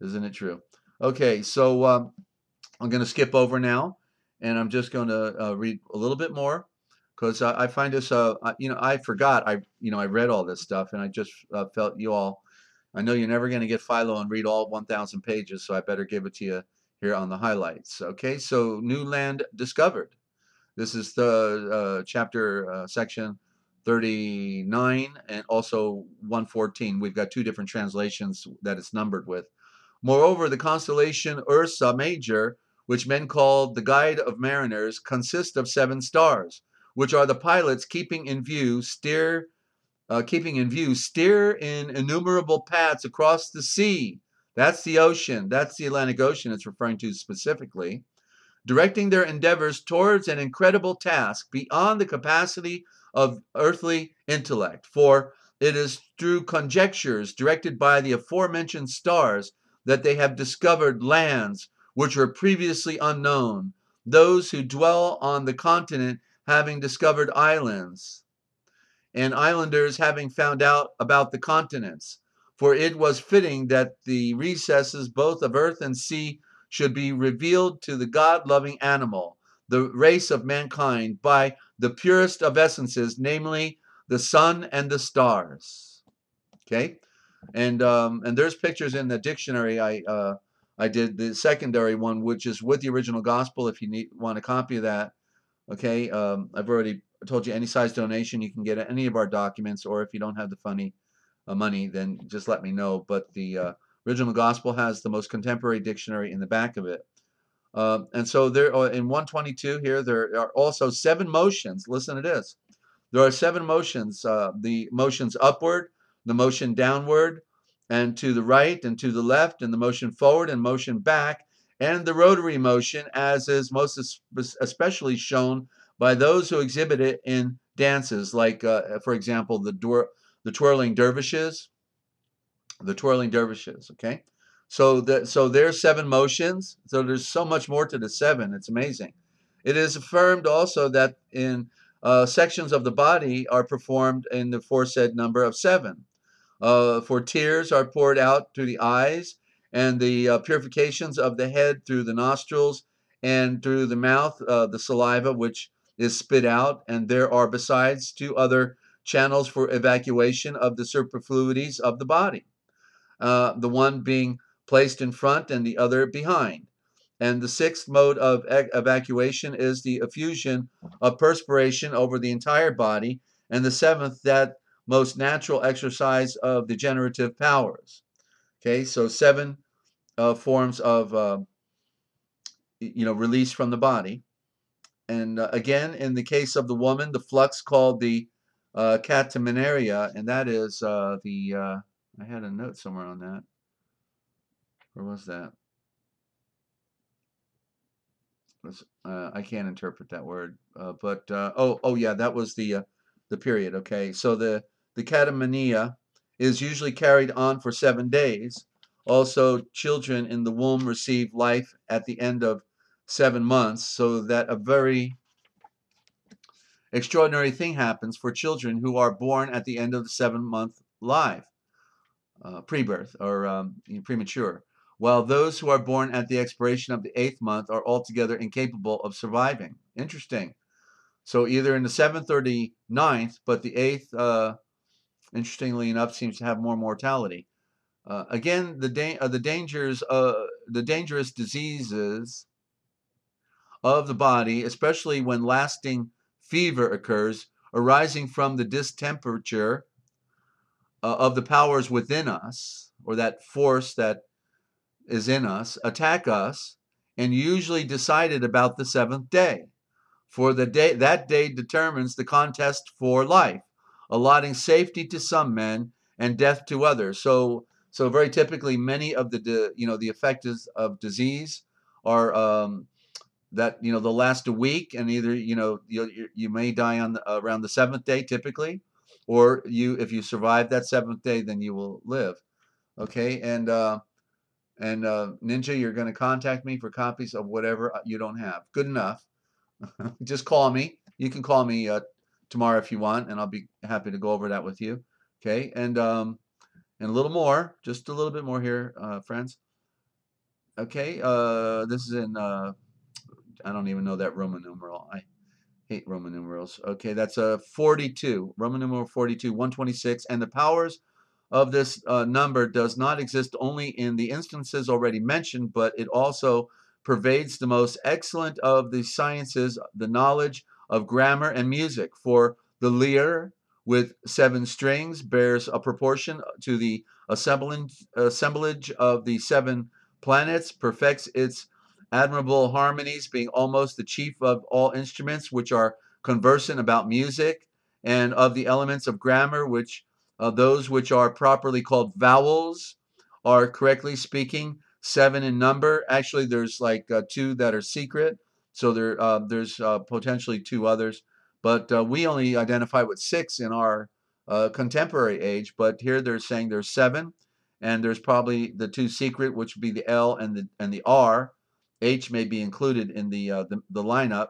isn't it true? Okay, so I'm going to skip over now, and I'm just going to read a little bit more, because I find this, I forgot, I read all this stuff, and I just felt you all, I know you're never going to get Philo and read all 1,000 pages, so I better give it to you here on the highlights. Okay, so new land discovered. This is the chapter, section 39, and also 114. We've got two different translations that it's numbered with. Moreover, the constellation Ursa Major, which men call the guide of mariners, consists of 7 stars, which are the pilots keeping in view steer in innumerable paths across the sea. That's the ocean. That's the Atlantic Ocean it's referring to specifically, directing their endeavors towards an incredible task beyond the capacity of earthly intellect. For it is through conjectures directed by the aforementioned stars that they have discovered lands which were previously unknown, those who dwell on the continent having discovered islands, and islanders having found out about the continents. For it was fitting that the recesses both of earth and sea should be revealed to the God-loving animal, the race of mankind, by the purest of essences, namely the sun and the stars. Okay, and there's pictures in the dictionary. I did the secondary one, which is with the original gospel. If you want a copy of that, okay. I've already told you any size donation you can get any of our documents, or if you don't have the money, then just let me know. But the original gospel has the most contemporary dictionary in the back of it. And so there, in 122 here, there are also 7 motions. Listen to this. There are 7 motions. The motions upward, the motion downward, and to the right and to the left, and the motion forward and motion back, and the rotary motion, as is most especially shown by those who exhibit it in dances, like, for example, the twirling dervishes. The twirling dervishes, okay? So there's 7 motions. So there's so much more to the 7. It's amazing. It is affirmed also that in sections of the body are performed in the foresaid number of 7. For tears are poured out through the eyes, and the purifications of the head through the nostrils, and through the mouth, the saliva, which is spit out. And there are besides 2 other channels for evacuation of the superfluities of the body, the one being placed in front and the other behind. And the 6th mode of evacuation is the effusion of perspiration over the entire body, and the 7th, that most natural exercise of the generative powers. Okay, so 7 forms of release from the body. And again, in the case of the woman, the flux called the catemenaria, and that is I had a note somewhere on that. Where was that? I can't interpret that word, but oh yeah, that was the period. Okay, so the catamenia is usually carried on for 7 days. Also, children in the womb receive life at the end of 7 months, so that a very extraordinary thing happens for children who are born at the end of the 7-month life, pre-birth or premature, while those who are born at the expiration of the 8th month are altogether incapable of surviving. Interesting. So either in the 7th or the 9th, but the 8th, interestingly enough, seems to have more mortality. Again, the dangerous diseases of the body, especially when lasting fever occurs, arising from the distemperature of the powers within us, or that force that is in us, attack us, and usually decided about the 7th day. For that day determines the contest for life, allotting safety to some men and death to others. So very typically, many of the effects of disease are that they'll last a week, and either you may die on around the 7th day typically, or if you survive that 7th day, then you will live. Okay, and Ninja, you're going to contact me for copies of whatever you don't have. Good enough. Just call me. You can call me tomorrow if you want, and I'll be happy to go over that with you. Okay, and a little more, just a little bit more here, friends. Okay, this is in I don't even know that Roman numeral. I 8 Roman numerals. Okay, that's a 42. Roman numeral 42, 126. And the powers of this number does not exist only in the instances already mentioned, but it also pervades the most excellent of the sciences, the knowledge of grammar and music. For the lyre with 7 strings bears a proportion to the assemblage of the 7 planets, perfects its admirable harmonies, being almost the chief of all instruments which are conversant about music, and of the elements of grammar, which those which are properly called vowels are, correctly speaking, 7 in number. Actually, there's like 2 that are secret, so there's potentially 2 others, but we only identify with 6 in our contemporary age. But here they're saying there's 7, and there's probably the 2 secret, which would be the L and the R. H may be included in the lineup.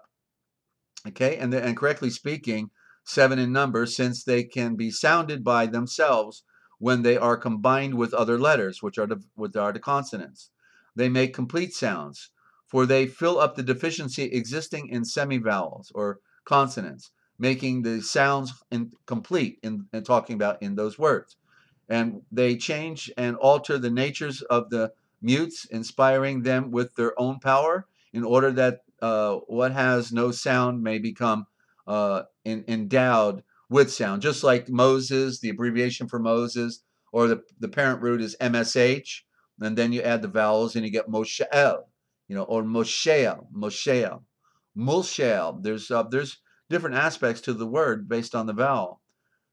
Okay, and correctly speaking, 7 in number, since they can be sounded by themselves when they are combined with other letters, which are the consonants. They make complete sounds, for they fill up the deficiency existing in semivowels or consonants, making the sounds complete in talking about in those words. And they change and alter the natures of the mutes, inspiring them with their own power, in order that what has no sound may become endowed with sound. Just like Moses, the abbreviation for Moses, or the parent root is MSH, and then you add the vowels and you get Moshe'el, or Moshe'el, Moshe'el, Mulshe'el. There's different aspects to the word based on the vowel.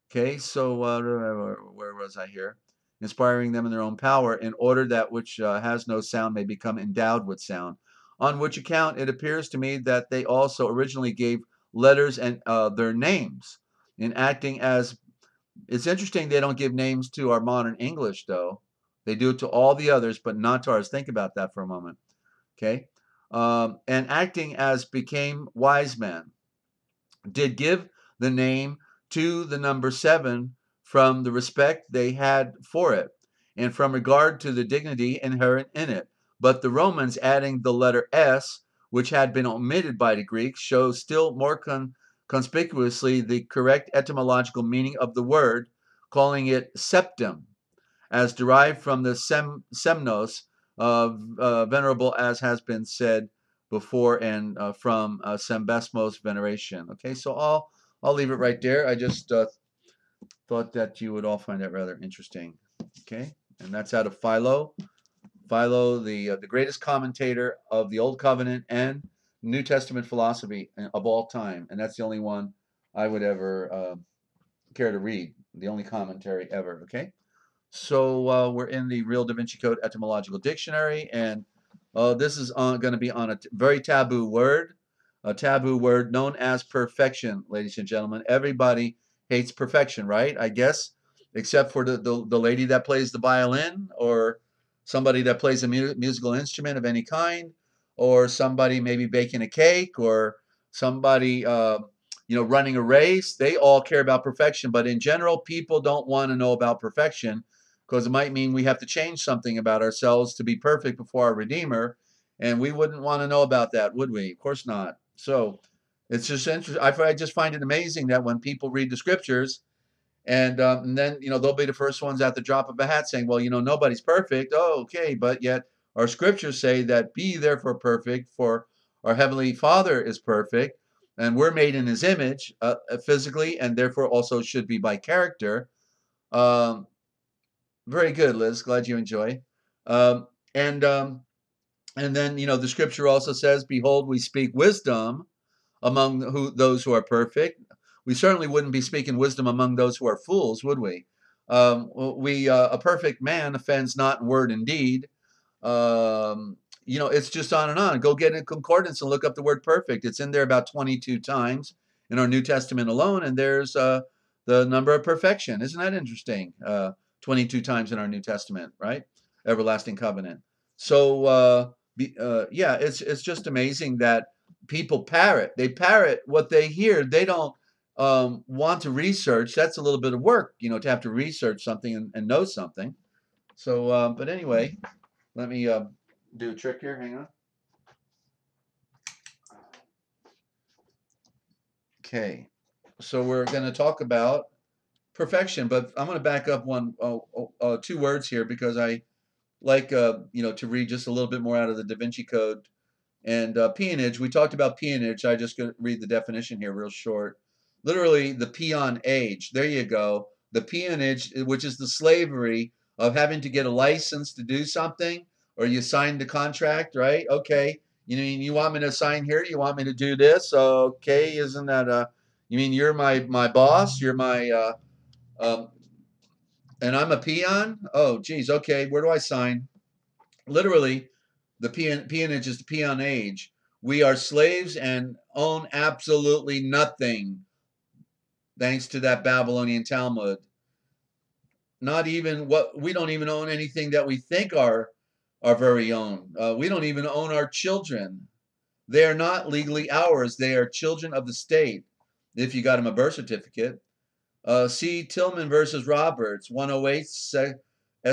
Okay, so where was I here? Inspiring them in their own power, in order that which has no sound may become endowed with sound. On which account it appears to me that they also originally gave letters and their names in acting as. It's interesting they don't give names to our modern English, though. They do it to all the others, but not to ours. Think about that for a moment. Okay, and acting as became wise men, did give the name to the number 7 from the respect they had for it, and from regard to the dignity inherent in it. But the Romans, adding the letter S, which had been omitted by the Greeks, shows still more conspicuously the correct etymological meaning of the word, calling it septum, as derived from the semnos, venerable, as has been said before, and from sembesmos, veneration. Okay, so I'll leave it right there. I just thought that you would all find that rather interesting. Okay, and that's out of Philo. Philo, the greatest commentator of the Old Covenant and New Testament philosophy of all time, and that's the only one I would ever care to read. The only commentary ever. Okay. So we're in the Real Da Vinci Code Etymological Dictionary, and this is going to be on a very taboo word, known as perfection, ladies and gentlemen. Everybody hates perfection, right? I guess, except for the lady that plays the violin, or somebody that plays a musical instrument of any kind, or somebody maybe baking a cake, or somebody running a race. They all care about perfection, but in general, people don't want to know about perfection, because it might mean we have to change something about ourselves to be perfect before our Redeemer, and we wouldn't want to know about that, would we? Of course not. So it's just interesting. I just find it amazing that when people read the scriptures, and then they'll be the first ones at the drop of a hat saying, well, nobody's perfect. Oh, okay, but yet our scriptures say that be therefore perfect, for our heavenly Father is perfect, and we're made in His image physically, and therefore also should be by character. Um, very good, Liz. Glad you enjoy. Um, and um, and then the scripture also says, "Behold, we speak wisdom among those who are perfect." We certainly wouldn't be speaking wisdom among those who are fools, would we? A perfect man offends not in word and deed. It's just on and on. Go get a concordance and look up the word perfect. It's in there about 22 times in our New Testament alone, and there's the number of perfection. Isn't that interesting? 22 times in our New Testament, right? Everlasting covenant. So yeah, it's just amazing that people parrot. They parrot what they hear. They don't want to research. That's a little bit of work, to have to research something and know something. So, but anyway, let me do a trick here. Hang on. Okay. So we're going to talk about perfection, but I'm going to back up two words here because I like to read just a little bit more out of the Da Vinci Code. And peonage, we talked about peonage. I just going to read the definition here real short. Literally, the peon age. There you go. The peonage, which is the slavery of having to get a license to do something, or you signed the contract, right? Okay, you want me to sign here? You want me to do this? Okay, isn't that you mean you're my boss? You're my um, and I'm a peon? Oh, geez. Okay, where do I sign? Literally, the peonage is the peon age. We are slaves and own absolutely nothing, thanks to that Babylonian Talmud. Not even we don't even own anything that we think are our very own. We don't even own our children. They are not legally ours. They are children of the state. If you got them a birth certificate. See Tillman versus Roberts, 108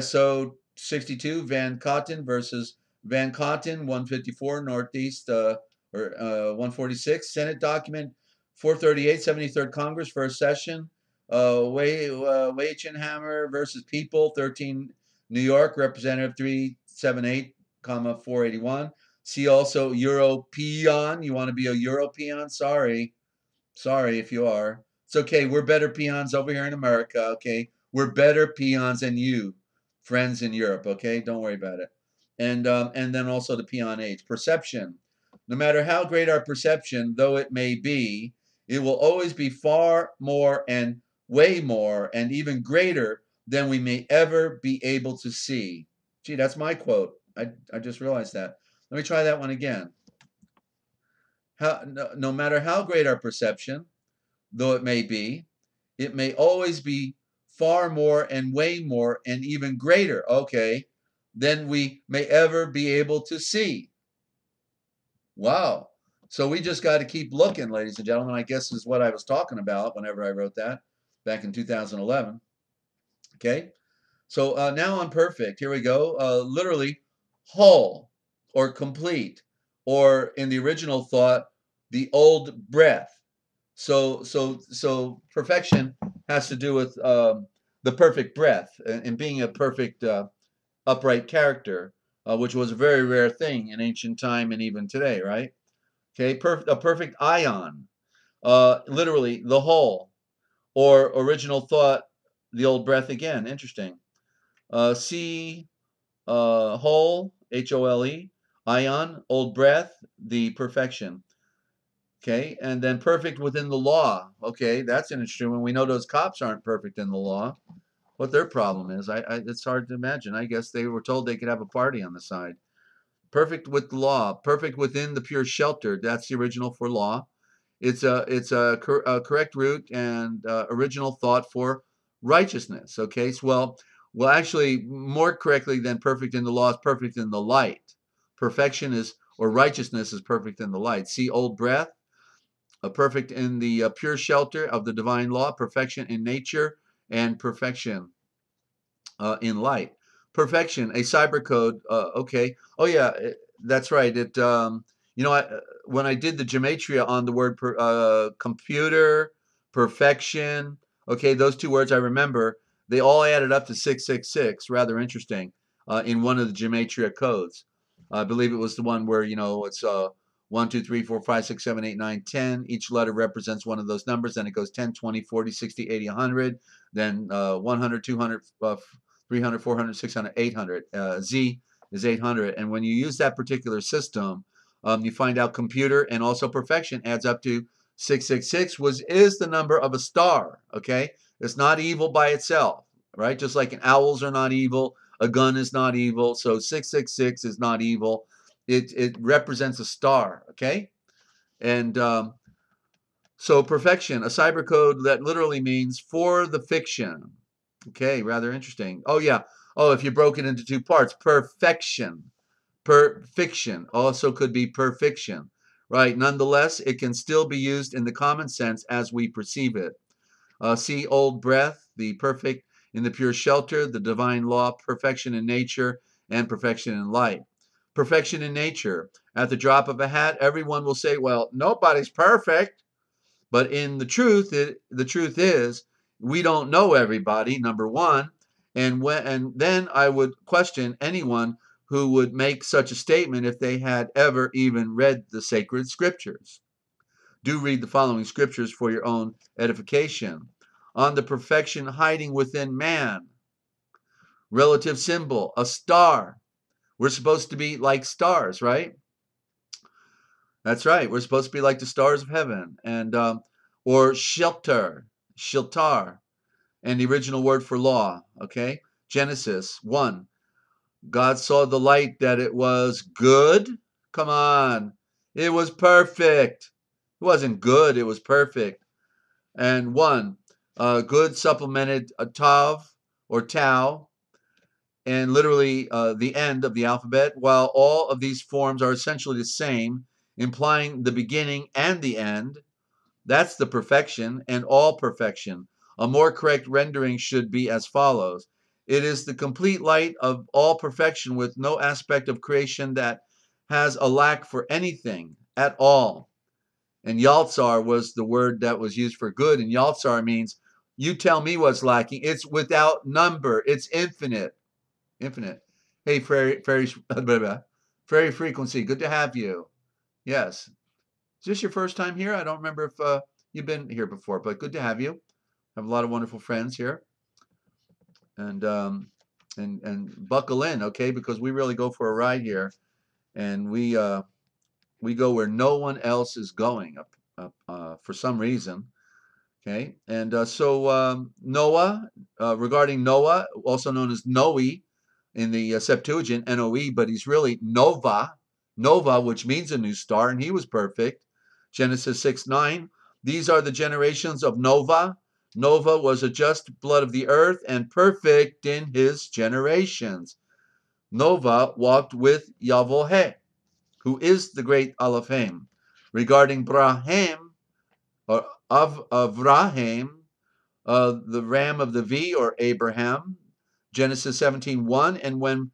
SO 62, Van Cotton versus Van Cotton, 154 Northeast or 146, Senate document 438, 73rd Congress, first session. Weichenhammer versus People, 13 New York, Representative 378, 481. See also European. You want to be a European? Sorry if you are. It's okay. We're better peons over here in America. Okay. We're better peons than you, friends in Europe. Okay. Don't worry about it. And then also the peon age. Perception. No matter how great our perception, though it may be, it will always be far more and way more and even greater than we may ever be able to see. Gee, that's my quote. I just realized that. Let me try that one again. No matter how great our perception, though it may always be far more and way more and even greater, okay, than we may ever be able to see. Wow. So we just got to keep looking, ladies and gentlemen. I guess is what I was talking about whenever I wrote that back in 2011. Okay. So now on perfect. Here we go. Literally whole or complete, or in the original thought, the old breath. So perfection has to do with the perfect breath and being a perfect upright character, which was a very rare thing in ancient time and even today, right? Okay, a perfect ion, literally the whole, or original thought, the old breath again. Interesting. C whole, HOLE, ion, old breath, the perfection. Okay, and then perfect within the law. Okay, that's interesting. When we know those cops aren't perfect in the law, what their problem is, it's hard to imagine. I guess they were told they could have a party on the side. Perfect with the law, perfect within the pure shelter. That's the original for law. It's a correct root and original thought for righteousness. Okay, so well, actually, more correctly than perfect in the law is perfect in the light. Perfection is, or righteousness is perfect in the light. See old breath. Perfect in the pure shelter of the divine law, perfection in nature, and perfection in light. Perfection, a cyber code. Okay. Oh yeah, that's right. When I did the gematria on the word computer, perfection. Okay, those two words I remember. They all added up to 666. Rather interesting. In one of the gematria codes, I believe it was the one where it's 1, 2, 3, 4, 5, 6, 7, 8, 9, 10. Each letter represents one of those numbers. Then it goes 10, 20, 40, 60, 80, 100. Then 100, 200, 300, 400, 600, 800. Z is 800. And when you use that particular system, you find out computer and also perfection adds up to 666, which is the number of a star. Okay, it's not evil by itself, right? Just like owls are not evil, a gun is not evil. So 666 is not evil. It represents a star. Okay, and so perfection, a cyber code that literally means for the fiction. Okay, rather interesting. Oh yeah. Oh, if you broke it into two parts, perfection. Perfection also could be perfection, right? Nonetheless, it can still be used in the common sense as we perceive it. See old breath, the perfect in the pure shelter, the divine law, perfection in nature, and perfection in light. Perfection in nature. At the drop of a hat, everyone will say, well, nobody's perfect. But in the truth is we don't know everybody, number one. And then I would question anyone who would make such a statement if they had ever even read the sacred scriptures. Do read the following scriptures for your own edification. On the perfection hiding within man. Relative symbol, a star. We're supposed to be like stars, right? That's right. We're supposed to be like the stars of heaven. And or shelter, shiltar, and the original word for law. Okay, Genesis 1. God saw the light that it was good. Come on, it was perfect. It wasn't good. It was perfect. And 1, good supplemented a tav or tau, and literally the end of the alphabet, while all of these forms are essentially the same, implying the beginning and the end. That's the perfection and all perfection. A more correct rendering should be as follows. It is the complete light of all perfection with no aspect of creation that has a lack for anything at all. And Yaltsar was the word that was used for good. And Yaltsar means you tell me what's lacking. It's without number. It's infinite. Infinite. Hey, Fairy Frequency, good to have you. Yes. Is this your first time here? I don't remember if you've been here before, but good to have you. I have a lot of wonderful friends here. And buckle in, okay? Because we really go for a ride here. And we go where no one else is going for some reason. Okay. And so Noah, regarding Noah, also known as Noe, in the Septuagint, Noe, but he's really Nova, which means a new star, and he was perfect. Genesis 6:9. These are the generations of Nova. Nova was a just blood of the earth and perfect in his generations. Nova walked with Yahweh, who is the great Elohim. Regarding Brahim, or of Avraham, the ram of the V, or Abraham, Genesis 17:1. And when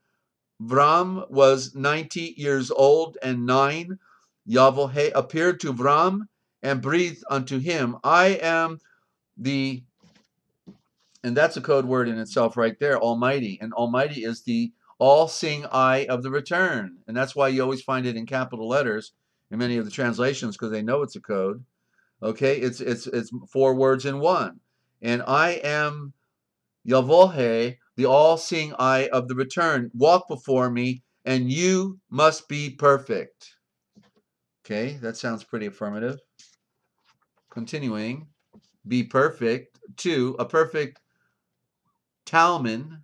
Vram was 90 years old and 9, Yahweh appeared to Vram and breathed unto him, I am the, and that's a code word in itself right there, Almighty. And Almighty is the all-seeing eye of the return. And that's why you always find it in capital letters in many of the translations, because they know it's a code. Okay, it's 4 words in one. And I am Yahweh, the all-seeing eye of the return. Walk before me, and you must be perfect. Okay, that sounds pretty affirmative. Continuing, be perfect. 2, a perfect Talman,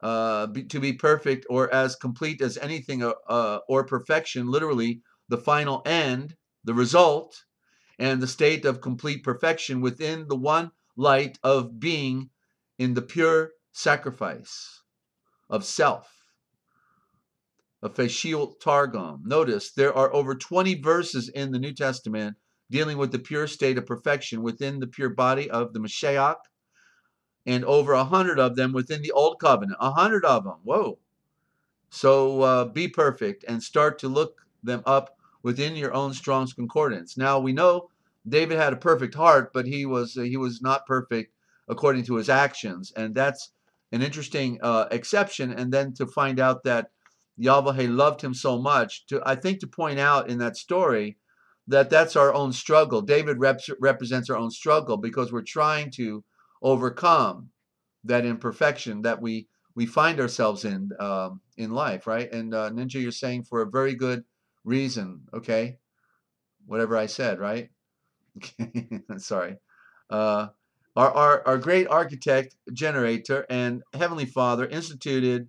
to be perfect or as complete as anything, or perfection, literally the final end, the result, and the state of complete perfection within the one light of being in the pure sacrifice of self. A Fashiel Targum. Notice there are over 20 verses in the New Testament dealing with the pure state of perfection within the pure body of the Mashiach, and over 100 of them within the Old Covenant. 100 of them. Whoa. So be perfect and start to look them up within your own Strong's Concordance. Now we know David had a perfect heart, but he was not perfect according to his actions, and that's an interesting exception. And then to find out that Yahweh loved him so much, I think to point out in that story that that's our own struggle. David represents our own struggle because we're trying to overcome that imperfection that we find ourselves in life, right? And Ninja, you're saying for a very good reason, okay? Whatever I said, right? Okay, sorry. Our great architect, generator, and Heavenly Father instituted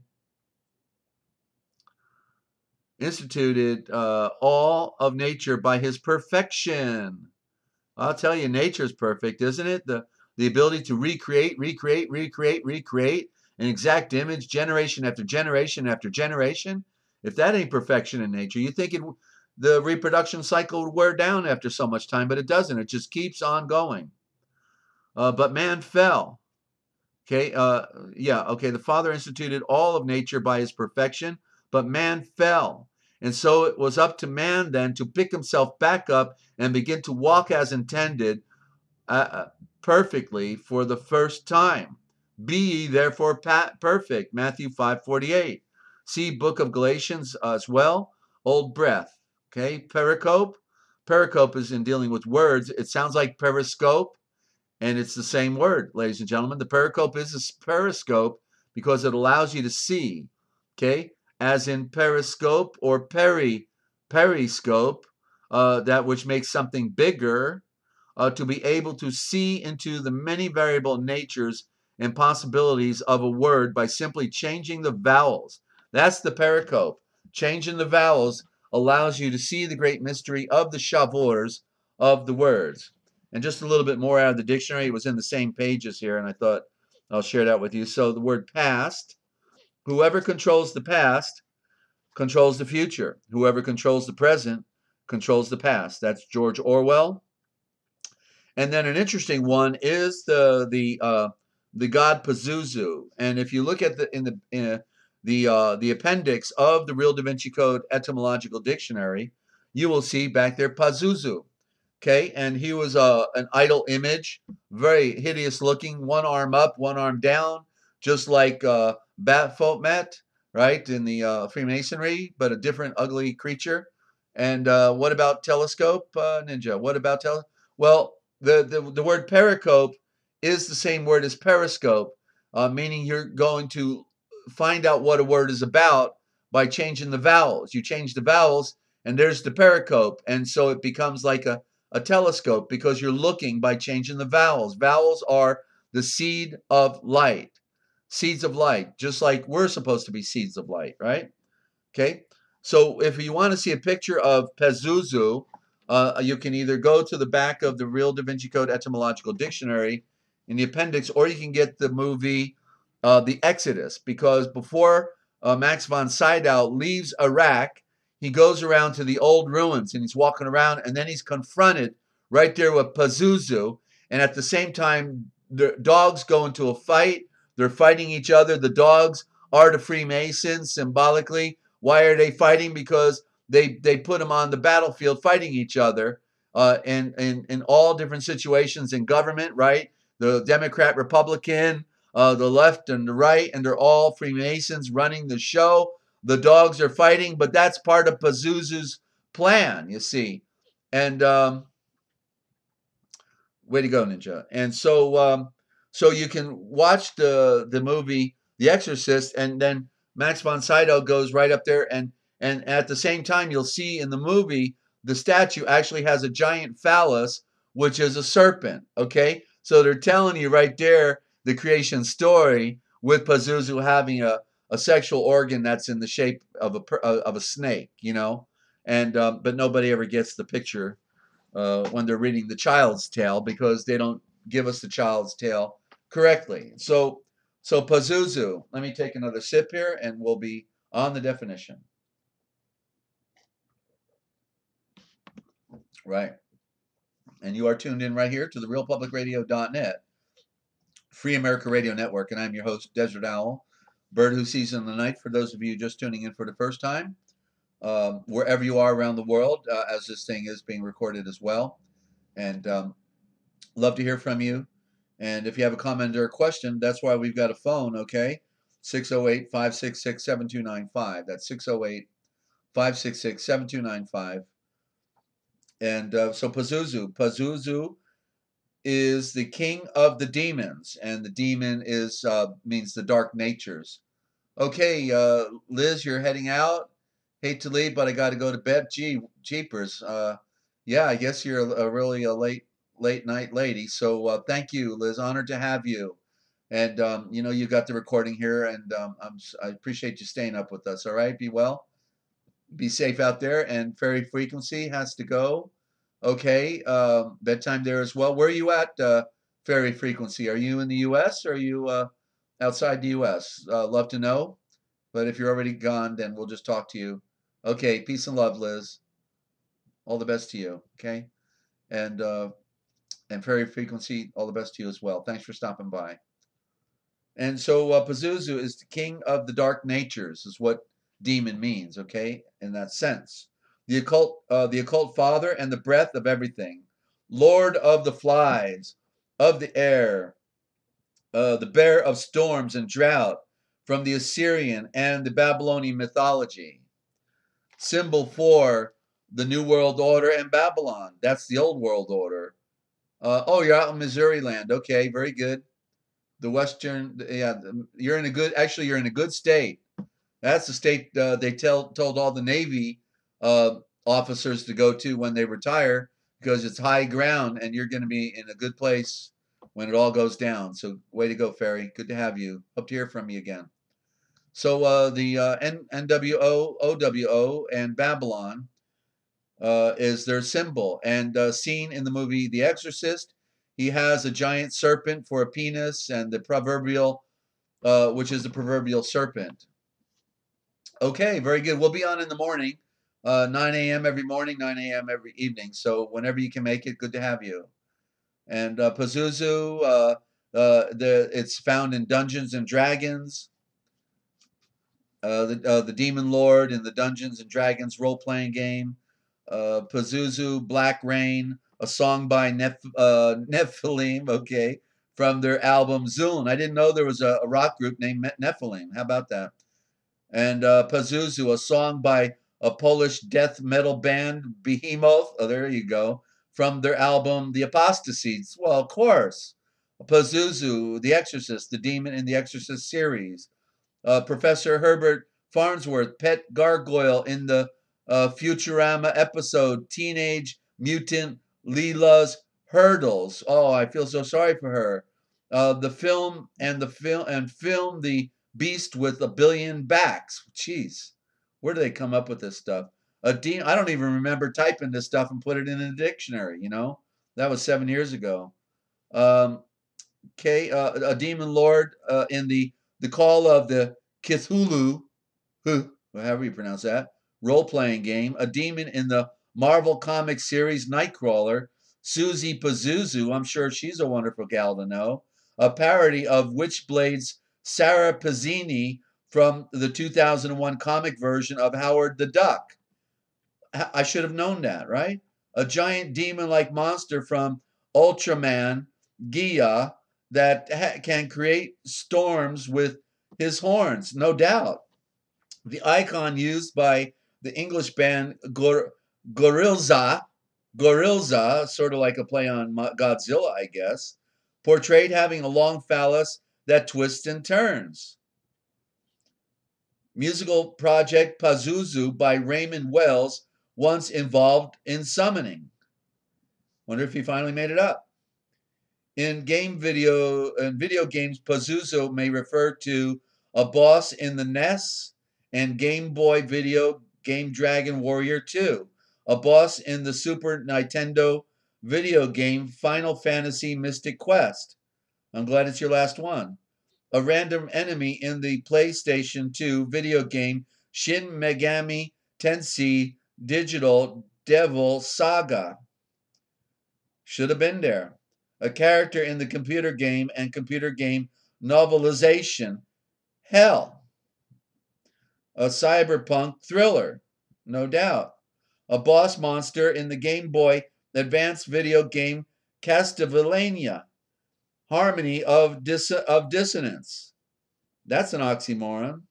all of nature by his perfection. I'll tell you, nature's perfect, isn't it? The ability to recreate an exact image, generation after generation after generation. If that ain't perfection in nature, you think the reproduction cycle would wear down after so much time, but it doesn't. It just keeps on going. But man fell. Okay, the Father instituted all of nature by his perfection, but man fell. And so it was up to man then to pick himself back up and begin to walk as intended, perfectly for the first time. Be ye therefore perfect, Matthew 5:48. See book of Galatians as well, old breath. Okay, pericope. Pericope is in dealing with words. It sounds like periscope, and it's the same word, ladies and gentlemen. The pericope is a periscope because it allows you to see, okay, as in periscope or periscope, that which makes something bigger, to be able to see into the many variable natures and possibilities of a word by simply changing the vowels. That's the pericope. Changing the vowels allows you to see the great mystery of the shavors of the words. And just a little bit more out of the dictionary. It was in the same pages here, and I thought I'll share that with you. So the word past, whoever controls the past controls the future. Whoever controls the present controls the past. That's George Orwell. And then an interesting one is the god Pazuzu. And if you look at the appendix of the Real Da Vinci Code etymological dictionary, you will see back there Pazuzu. Okay, and he was an idol image, very hideous looking, one arm up, one arm down, just like Baphomet, right, in the Freemasonry, but a different ugly creature. And what about telescope, Ninja? What about telescope? Well, the word pericope is the same word as periscope, meaning you're going to find out what a word is about by changing the vowels. You change the vowels, and there's the pericope, and so it becomes like a telescope because you're looking by changing the vowels. Vowels are the seed of light. Seeds of light, just like we're supposed to be seeds of light, right? Okay. So if you want to see a picture of Pazuzu, you can either go to the back of the Real Da Vinci Code etymological dictionary in the appendix, or you can get the movie The Exodus, because before Max von Sydow leaves Iraq, he goes around to the old ruins and he's walking around, and then he's confronted right there with Pazuzu. And at the same time, the dogs go into a fight. They're fighting each other. The dogs are the Freemasons symbolically. Why are they fighting? Because they put them on the battlefield fighting each other in all different situations in government, right? The Democrat, Republican, the left and the right, and they're all Freemasons running the show. The dogs are fighting, but that's part of Pazuzu's plan, you see. And way to go, Ninja. And so you can watch the movie The Exorcist, and then Max von Sydow goes right up there, and at the same time you'll see in the movie the statue actually has a giant phallus, which is a serpent. Okay, so they're telling you right there the creation story with Pazuzu having a sexual organ that's in the shape of a snake, you know, and but nobody ever gets the picture when they're reading the child's tale, because they don't give us the child's tale correctly. So Pazuzu, let me take another sip here and we'll be on the definition. Right. And you are tuned in right here to the realpublicradio.net, Free America Radio Network, and I'm your host, Desert Owl, bird who sees in the night, for those of you just tuning in for the first time, wherever you are around the world, as this thing is being recorded as well. And love to hear from you. And if you have a comment or a question, that's why we've got a phone, okay? 608-566-7295. That's 608-566-7295. And so Pazuzu is the king of the demons, and the demon is means the dark natures. Okay, Liz, you're heading out. Hate to leave, but I got to go to bed. Gee, jeepers. Yeah, I guess you're really a late night lady. So thank you, Liz. Honored to have you. And you know, you got the recording here, and I appreciate you staying up with us. All right, be well, be safe out there. And Fairy Frequency has to go. Okay, bedtime there as well. Where are you at, Fairy Frequency? Are you in the U.S. or are you outside the U.S.? Love to know. But if you're already gone, then we'll just talk to you. Okay, peace and love, Liz. All the best to you. Okay, and Fairy Frequency, all the best to you as well. Thanks for stopping by. And so Pazuzu is the king of the dark natures, is what demon means, okay, in that sense. The occult father and the breath of everything, Lord of the flies, of the air, the bearer of storms and drought, from the Assyrian and the Babylonian mythology. Symbol for the New World Order and Babylon. That's the Old World Order. Oh, you're out in Missouri land. Okay, very good. The Western, yeah, you're in a good, actually, you're in a good state. That's the state they told all the Navy officers to go to when they retire, because it's high ground and you're going to be in a good place when it all goes down. So way to go, Ferry. Good to have you. Hope to hear from you again. So the NWO, OWO, and Babylon is their symbol. And seen in the movie The Exorcist, he has a giant serpent for a penis, and the proverbial, which is the proverbial serpent. Okay, very good. We'll be on in the morning, 9 a.m. every morning, 9 a.m. every evening. So whenever you can make it, good to have you. And Pazuzu, it's found in Dungeons and Dragons. The Demon Lord in the Dungeons and Dragons role-playing game. Pazuzu, Black Rain, a song by Nephilim, okay, from their album Zune. I didn't know there was a rock group named Nephilim. How about that? And Pazuzu, a song by a Polish death metal band, Behemoth. Oh, there you go. From their album The Apostasies. Well, of course. Pazuzu, The Exorcist, the Demon in the Exorcist series. Professor Herbert Farnsworth, pet gargoyle in the Futurama episode Teenage Mutant Leela's Hurdles. Oh, I feel so sorry for her. The film The Beast with a Billion Backs. Jeez, where do they come up with this stuff? I don't even remember typing this stuff and put it in a dictionary. You know, that was 7 years ago. A demon lord in the Call of the Cthulhu, however you pronounce that, role-playing game. A demon in the Marvel Comics series Nightcrawler. Susie Pazuzu, I'm sure she's a wonderful gal to know. A parody of Witchblade's Sarah Pazzini from the 2001 comic version of Howard the Duck. I should have known that, right? A giant demon-like monster from Ultraman Gia that can create storms with his horns, no doubt. The icon used by the English band Gorilza, sort of like a play on Godzilla, I guess, portrayed having a long phallus that twists and turns. Musical project Pazuzu by Raymond Wells, once involved in summoning. Wonder if he finally made it up. In video games, Pazuzu may refer to a boss in the NES and Game Boy video game Dragon Warrior 2, a boss in the Super Nintendo video game Final Fantasy Mystic Quest. I'm glad it's your last one. A random enemy in the PlayStation 2 video game Shin Megami Tensei Digital Devil Saga. Should have been there. A character in the computer game and computer game novelization Hell. A cyberpunk thriller, no doubt. A boss monster in the Game Boy Advance video game Castlevania. Harmony of dissonance. That's an oxymoron.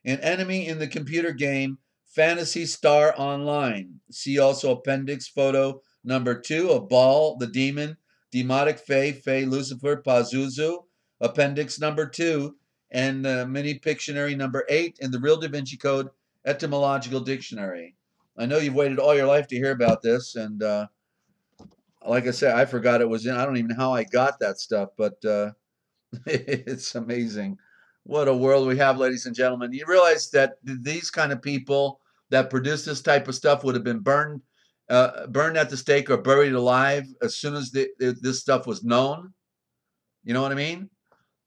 An enemy in the computer game Phantasy Star Online. See also appendix photo number 2 of Baal, the demon, Demotic Fae, Lucifer, Pazuzu. Appendix number 2 and mini Pictionary number 8 in the Real Da Vinci Code Etymological Dictionary. I know you've waited all your life to hear about this, and like I said, I forgot it was in. I don't even know how I got that stuff, but it's amazing. What a world we have, ladies and gentlemen. You realize that these kind of people that produce this type of stuff would have been burned at the stake or buried alive as soon as this stuff was known. You know what I mean?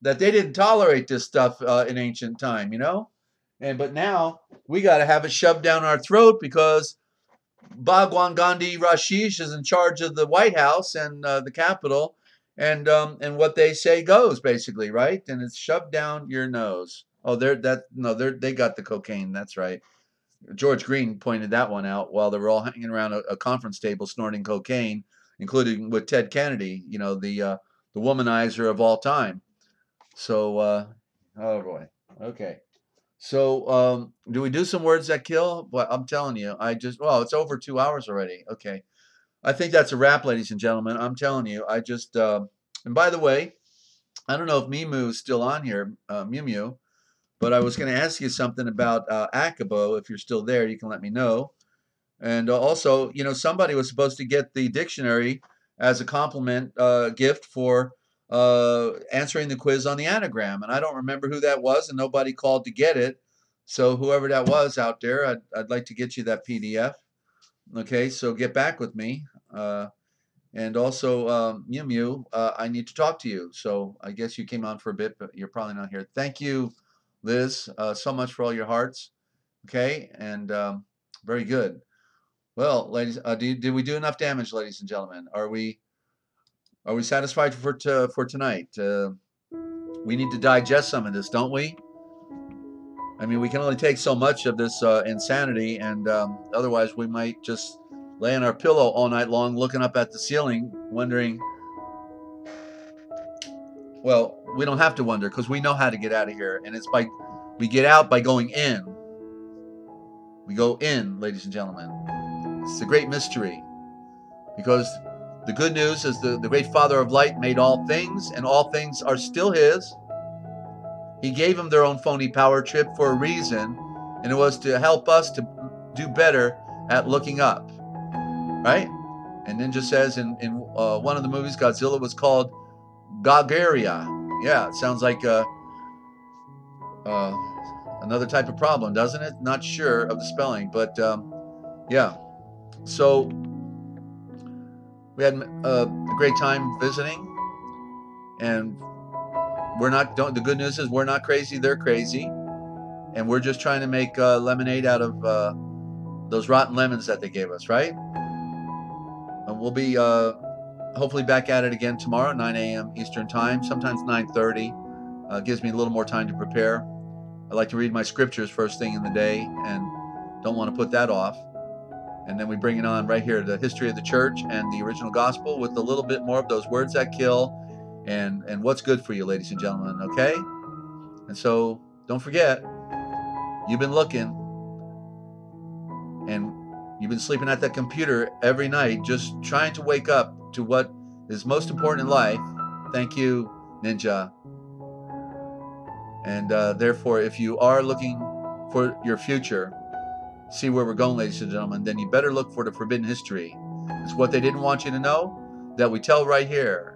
That they didn't tolerate this stuff in ancient time, you know? But now we got to have it shoved down our throat because Bhagwan Gandhi Rashish is in charge of the White House and the Capitol, and what they say goes, basically, right? And it's shoved down your nose. Oh, they got the cocaine. That's right. George Green pointed that one out while they were all hanging around a conference table snorting cocaine, including with Ted Kennedy, the womanizer of all time. So, oh boy. Okay. So, do we do some words that kill? Well, I'm telling you, it's over 2 hours already. Okay. I think that's a wrap, ladies and gentlemen. I'm telling you, and by the way, I don't know if Mimu is still on here, Mew Mew, but I was going to ask you something about Akabo. If you're still there, you can let me know. And also, somebody was supposed to get the dictionary as a compliment gift for answering the quiz on the anagram. And I don't remember who that was, and nobody called to get it. So whoever that was out there, I'd like to get you that PDF. Okay, so get back with me. And also, Mew Mew, I need to talk to you. So I guess you came on for a bit, but you're probably not here. Thank you, Liz, so much for all your hearts. Okay, and very good. Well, ladies, did we do enough damage, ladies and gentlemen? Are we satisfied for tonight? We need to digest some of this, don't we? I mean, we can only take so much of this insanity, and otherwise we might just lay on our pillow all night long, looking up at the ceiling, wondering. Well, we don't have to wonder because we know how to get out of here, and we get out by going in. We go in, ladies and gentlemen. It's the great mystery, because the good news is the great Father of Light made all things, and all things are still His. He gave them their own phony power trip for a reason, and it was to help us to do better at looking up, right? And Ninja says in one of the movies, Godzilla was called Gagaria. Yeah, it sounds like another type of problem, doesn't it? Not sure of the spelling, but yeah. So we had a great time visiting, and the good news is we're not crazy, they're crazy, and we're just trying to make lemonade out of those rotten lemons that they gave us, right? And we'll be hopefully back at it again tomorrow, 9 a.m. Eastern Time, sometimes 9:30. Gives me a little more time to prepare. I like to read my scriptures first thing in the day, and don't want to put that off. And then we bring it on right here, the history of the church and the original gospel, with a little bit more of those words that kill and what's good for you, ladies and gentlemen, okay? And so don't forget, you've been looking, and you've been sleeping at that computer every night, just trying to wake up to what is most important in life. Thank you, Ninja. And therefore, if you are looking for your future, see where we're going, ladies and gentlemen, then you better look for the forbidden history. It's what they didn't want you to know that we tell right here.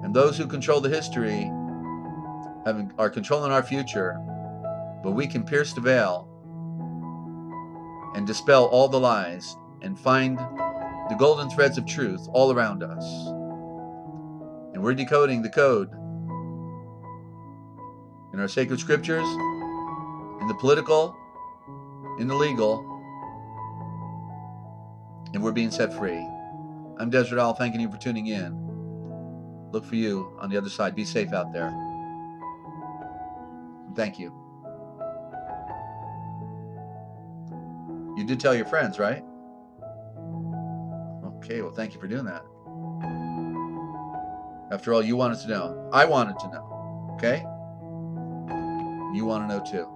And those who control the history are controlling our future, but we can pierce the veil and dispel all the lies and find the golden threads of truth all around us. And we're decoding the code in our sacred scriptures, in the political, in the legal, and we're being set free. I'm Desert Owl, thanking you for tuning in. Look for you on the other side. Be safe out there. Thank you. You did tell your friends, right? Okay, well, thank you for doing that. After all, you wanted to know. I wanted to know. Okay? You want to know too.